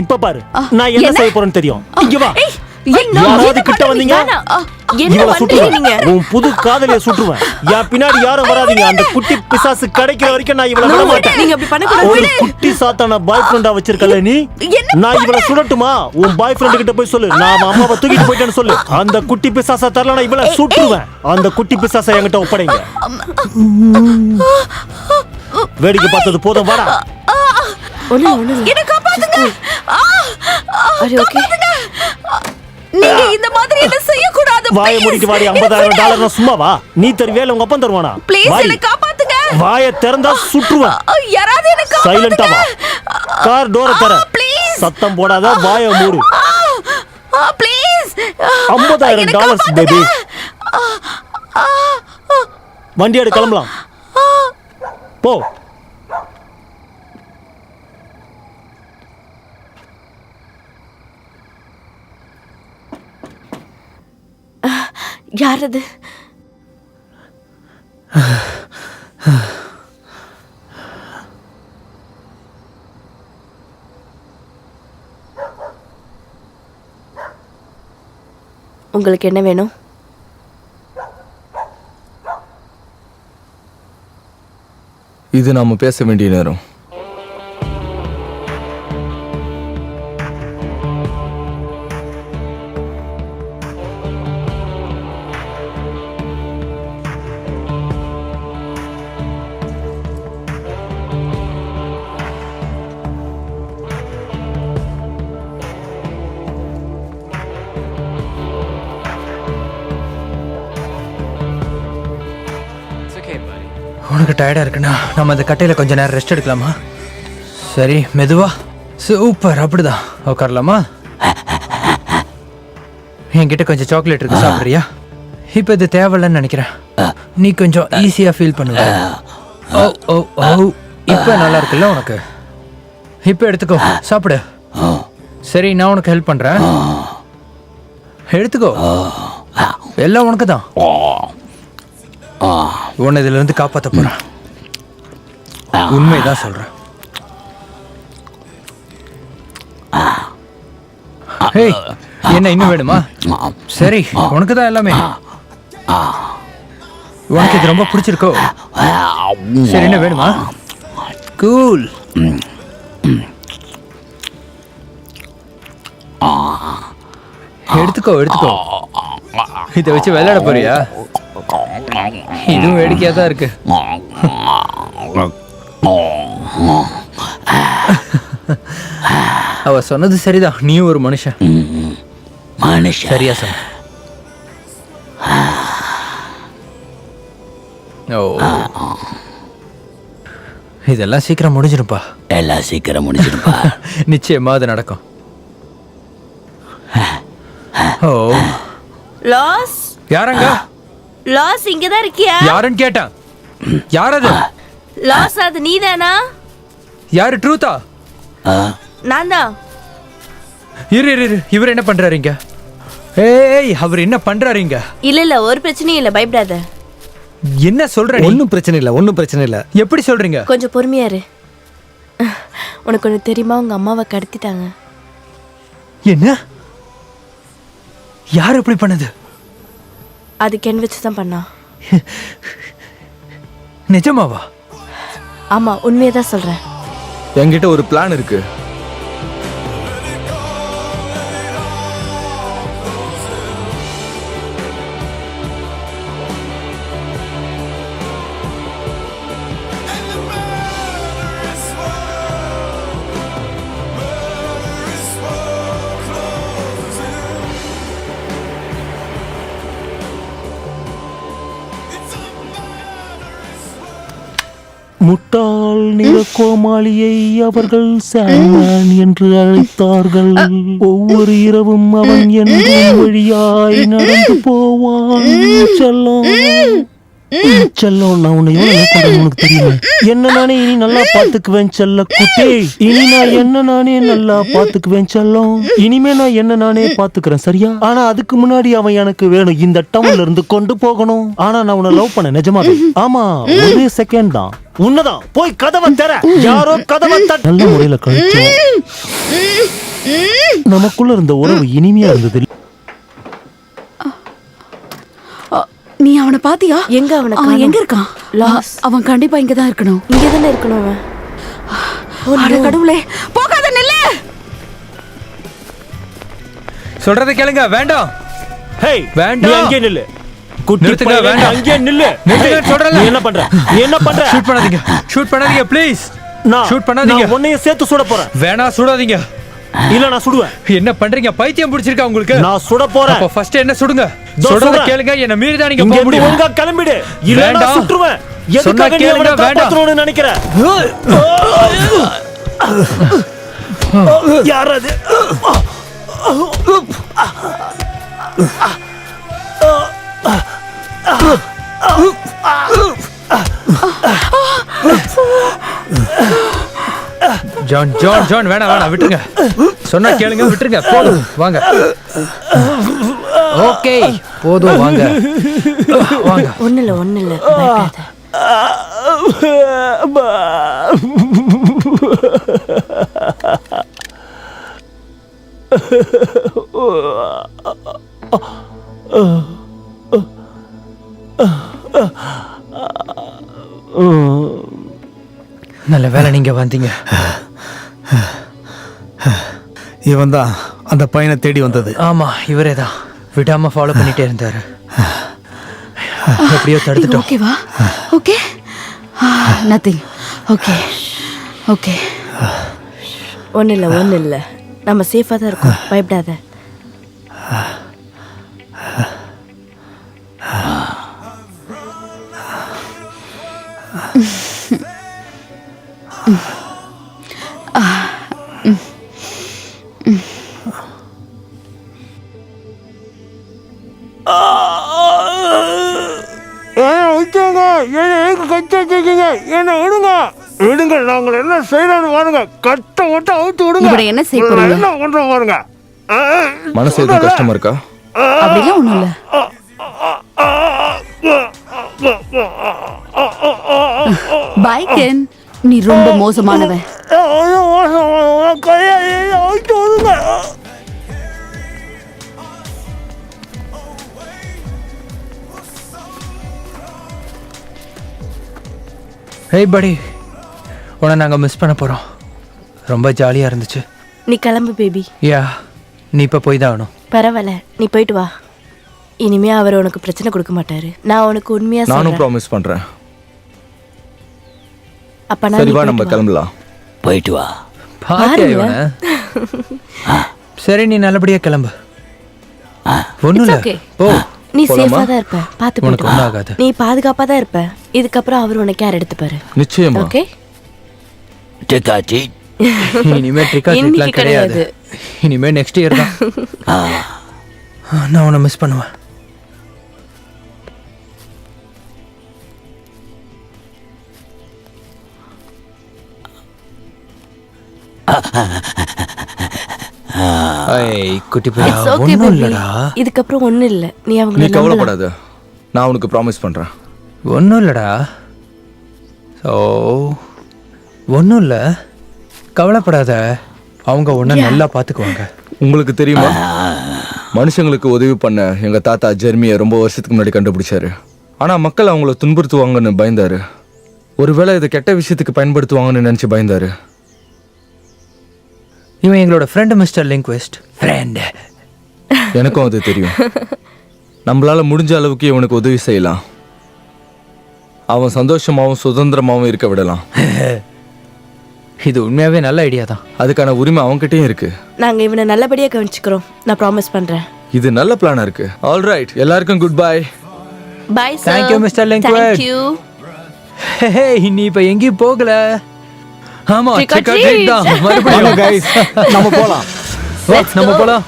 இப்ப பாரு, நான் என்ன செய்ய போறேன்னு தெரியும். இங்க வா. ஏய், என்ன யாராவது கிட்ட பண்றீங்க? வந்தீங்க, என்ன இவளை பண்றீங்க சுட்டுருவேன். நீங்க? உன் புது காதலிய சுட்டுருவேன். என் பின்னாடி யாரும் வராதீங்க. அந்த குட்டி பிசாசு கிடைக்கிற வரைக்கும் நான் இவளை விட மாட்டேன். நீங்க அப்படி பண்ணக்கூடாது. ஒரு குட்டி சாத்தான பாய் ஃப்ரெண்டா வச்சிருக்கல நீ. என்ன நான் இவளை சுடட்டுமா? உன் பாய் ஃப்ரெண்ட் கிட்ட போய் சொல்லு, நான் அவன் அம்மாவை தூக்கிட்டு போயிட்டேன்னு சொல்லு. அந்த குட்டி பிசாசை தரலனா இவளை சுட்டுருவேன். அந்த குட்டி பிசாசை என்கிட்ட ஒப்படைங்க. வேடிக்கை பார்த்தது போதும், வாடா. என்ன காப்பாத்துங்க. Are you okay? நீங்க இந்த மாதிரி என்ன செய்ய கூடாது. வாயை மூடிட்டு வாடி. $50,000 சும்மாவா? நீ தருவியா உங்க அப்பன் தருவானா? ப்ளீஸ் வாடி. என்ன காப்பாத்துங்க. வாயை திறந்தா சுற்றுவேன். யாராவது என்ன சைலண்டா காப்பாத்துங்க. வா. கார் டோரை தர. ப்ளீஸ். சத்தம் போடாத, வாயை மூடு. ப்ளீஸ். $50,000 பேபி. வண்டி எடு, கிளம்பலாம். போ. யார் அது? உங்களுக்கு என்ன வேணும்? இது நாம பேச வேண்டிய நேரம். உனக்கு டயர்டா இருக்குண்ணா, நம்ம அந்த கட்டையில கொஞ்ச நேரம் ரெஸ்ட் எடுக்கலாமா? சரி, மெதுவா. சூப்பர், அப்படிதான். உட்காரலாமா? என்கிட்ட கொஞ்சம் சாக்லேட் இருக்கு, சாப்பிட்றியா? இப்போ இது தேவையில்லைன்னு நினைக்கிறேன். நீ கொஞ்சம் ஈஸியா ஃபீல் பண்ணுவ. ஓ ஓ ஓ, இப்போ நல்லா இருக்குல்ல உனக்கு? இப்போ எடுத்துக்கோ, சாப்பிடு. சரி, நான் உனக்கு ஹெல்ப் பண்றேன். எடுத்துக்கோ, எல்லாம் உனக்கு தான். உன்னை இதுல இருந்து காப்பாத்த போறேன். உண்மைதான் சொல்றேன். ஹேய், என்ன இன்னும் வேணுமா? சரி, உனக்கு தான் எல்லாமே. உனக்கு இது ரொம்ப பிடிச்சிருக்கோ? சரி, என்ன வேணுமா? கூல். எடுத்துக்கோ எடுத்துக்கோ. இதை வச்சு விளையாட போறியா? இதுவும் வேடிக்கையா தான் இருக்கு. அவ சொன்னது சரிதான், நீயும் ஒரு மனுஷன். சரியா சொன்ன. ஓ, இதெல்லாம் சீக்கிரம் முடிஞ்சிருப்பா. எல்லாம் சீக்கிரம் முடிஞ்சிருப்பா. நிச்சயமா அது நடக்கும். ஓ, லாஸ் யாரங்க? லாஸ் இங்கதான் இருக்கியா? யாருன்னு கேட்டேன். யார் அது? லாஸ் அது நீதானா? யாரு? ட்ரூத்தா? நான் தான். இரு இரு இரு, இவர் என்ன பண்றாருங்க? ஏய், அவர் என்ன பண்றாருங்க? இல்ல ஒரு பிரச்சனையும் இல்ல, பயப்படாத. என்ன சொல்ற நீ? ஒன்றும் பிரச்சனை இல்லை, ஒன்றும் பிரச்சனை இல்லை. எப்படி சொல்றீங்க? கொஞ்சம் பொறுமையா இரு. உனக்கு ஒன்று தெரியுமா, உங்க அம்மாவை கடத்திட்டாங்க. என்ன? யார் இப்படி பண்ணது? அது கென் வச்சு தான் பண்ணா. நிஜமாவா? ஆமா, உண்மையை தான் சொல்றேன். என்கிட்ட ஒரு பிளான் இருக்கு. முட்டாள் நிற கோமாளியை அவர்கள் சாண்ட்மேன் என்று அழைத்தார்கள். ஒவ்வொரு இரவும் அவன் என்றும் வழியாய் நடந்து போவான். செல்லம் செல்லம், நான் உன்னை எவ்வளவு பண்றேன்னு உனக்கு தெரியுமா? என்ன நானே இனி நல்லா பாத்துக்குவேன் செல்ல குட்டி. இனி நான் என்ன நானே நல்லா பாத்துக்குவேன் செல்லம். இனிமே நான் என்ன நானே பாத்துக்கிறேன், சரியா? ஆனா அதுக்கு முன்னாடி அவன் எனக்கு வேணும், இந்த டவுன்ல இருந்து கொண்டு போகணும். ஆனா நான் உன்னை லவ் பண்ண, நிஜமா. ஆமா, ஒரே செகண்ட் தான். உன்னதான் போய் கதவை தர. யாரோ கதவை நல்ல முறையில கழிச்சோம். நமக்குள்ள இருந்த உறவு இனிமையா இருந்தது. நீ அவனை பாத்தியா? எங்க அவனை அவன் காணோம். எங்க இருக்கான்? லாஸ். அவன் கண்டிப்பா இங்கதான் இருக்கணும். இங்கே தானே இருக்கணும் அவன். அட கடவுளே, போகாத, நில்லு. சொல்றதை கேளுங்க. வேண்டாம். ஹேய், வேண்டாம். நீ அங்கே நில்லு. குட்டி நிறுத்துங்க, பையன், வேண்டாம். அங்கே நில்லு. நிறுத்துங்க, சொல்றேன்ல. நீ என்ன பண்ற? நீ என்ன பண்ற? ஷூட் பண்ணாதீங்க, ஷூட் பண்ணாதீங்க ப்ளீஸ். ஷூட் பண்ணாதீங்க. நான் உன்னைய சேர்த்து சுட போறேன். வேணா, சுடாதீங்க. இல்ல, நான் சுடுவேன். என்ன பண்றீங்க? பைத்தியம் பிடிச்சிருக்கா உங்களுக்கு? நான் சுட போறேன். அப்ப ஃபர்ஸ்ட் என்ன சுடுங்க. இதோ சொல்றத சுடுறேன். கேளுங்க. என்ன மீறி தான் நீங்க இங்க போக இருந்து முடியும். ஒழுங்கா கிளம்பிடு. இல்ல நான் வேண்டாம். சுட்டுருவேன். சொன்னா எதுக்காக நீ கேளுங்க, அவனை வேண்டாம். காப்பாத்தணும்னு நினைக்கிற? யார் அது? ஜான் ஜான் ஜான், வேணாம் வேணாம், விட்டுருங்க. சொன்னா கேளுங்க, விட்டுருங்க. போதும், வாங்க. ஓகே, போதும், வாங்க வாங்க. ஒண்ணு இல்ல பயப்படாத. நல்ல வேலை நீங்க வந்தீங்க. இவன் தான் அந்த பையனை தேடி வந்தது. ஆமா, இவரே தான். விடாம ஃபாலோ பண்ணிட்டே இருந்தாரு. எப்படியோ தடுத்துட்டோம். ஓகேவா? Okay, nothing. Okay okay. ஒண்ணு இல்ல, நம்ம சேஃபா தான் இருக்கோம், பயப்படாத. என்ன விடுங்க, விடுங்க. நாங்கள் என்ன செய்யறோம்னு பாருங்க. கட்ட விட்டு அவுத்து விடுங்க. இப்படி என்ன செய்ய போறீங்க? என்ன பண்றோம் பாருங்க. மனசு எதுவும் கஷ்டமா இருக்கா? அப்படிலாம் ஒண்ணும் இல்ல. பை கென், நீ ரொம்ப மோசமானவன். ஹேய் படி, உன்னை நாங்கள் மிஸ் பண்ண போகிறோம். ரொம்ப ஜாலியாக இருந்துச்சு. நீ கிளம்பு பேபி. யா, நீ இப்போ போய் தான் ஆகணும். பரவாயில்ல, நீ போயிட்டு வா. இனிமே அவர் உனக்கு பிரச்சனை கொடுக்க மாட்டாரு. நான் உனக்கு உண்மையா நானும் சொல்றேன். ப்ராமிஸ் பண்றேன். அப்ப நான் சரி வா, நம்ம கிளம்பலாம். போயிட்டு வா. பாத்தியா இவனை? சரி, நீ நல்லபடியாக கிளம்பு. ஒன்றும் இல்லை, okay. போ. நீ போலாமா? சேஃபா தான் இருப்ப. பாத்து உனக்கு போயிட்டு ஒன்றும் வா. ஆகாது. நீ பாதுகாப்பா தான் இருப்ப. இதுக்கப்புறம் அவர் உனக்கு கேர் எடுத்துப்பாரு. நிச்சயமா. ஓகே? டிக்காச்சி. இனிமே ட்ரிக்கா ட்ரீட்லாம் இன்னைக்கு கிடையாது. இனிமே நெக்ஸ்ட் இயர் தான். நான் உன்னை மிஸ் பண்ணுவேன். ஐய், குட்டி பிள்ளை, It's okay, ஒன்றும் baby. இல்லடா. இதுக்கப்புறம் ஒண்ணும் இல்ல. நீ நீ அவங்கள நம்பலாம். கவலைப்படாத, நான் உனக்கு ப்ராமிஸ் பண்றேன். ஒன்றும் இல்லடா. ஸோ ஒன்றும் இல்லை, கவலைப்படாத. அவங்க ஒன்றை நல்லா பார்த்துக்குவாங்க. உங்களுக்கு தெரியுமா, மனுஷங்களுக்கு உதவி பண்ண எங்க தாத்தா ஜெர்மியை ரொம்ப வருஷத்துக்கு முன்னாடி கண்டுபிடிச்சாரு. ஆனா மக்கள் அவங்கள துன்புறுத்துவாங்கன்னு பயந்தாரு. ஒருவேளை இதை கெட்ட விஷயத்துக்கு பயன்படுத்துவாங்கன்னு நினைச்சு பயந்தாரு. இவன் எங்களோட ஃப்ரெண்டு மிஸ்டர் லிங்க்வெஸ்ட். ஃப்ரெண்டு. எனக்கும் அது தெரியும். நம்மளால முடிஞ்ச அளவுக்கு இவனுக்கு உதவி செய்யலாம். அவன் சந்தோஷமாவும் சுதந்திரமாவும் இருக்க விடலாம். இது உண்மையாவே நல்ல ஐடியா தான். அதுக்கான உரிமை அவன்கிட்டயும் இருக்கு. நாங்க இவனை நல்லபடியா கவனிச்சுக்கிறோம். நான் ப்ராமிஸ் பண்றேன். இது நல்ல பிளானா இருக்கு. ஆல் ரைட், எல்லாருக்கும் good bye. Bye sir. Thank you, Mr. Linkwood. Thank you. Hey, நீ இப்போ எங்கேயும் போகல. ஆமா, Trick or trick or treat treat. தான். வாங்க மறுபடியும் guys, நம்ம போலாம். வா, நம்ம போலாம்.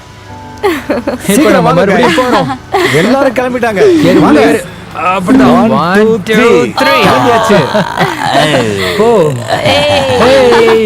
இப்போ சீக்கிரம் நம்ம வாங்க மறுபடியும் guys. போறோம். எல்லாரும் கிளம்பிட்டாங்க. ஏறு, வாங்க. ஏறு. அப்படிதான். 1 2 3 கிளம்பியாச்சு. போ. Hey. Hey.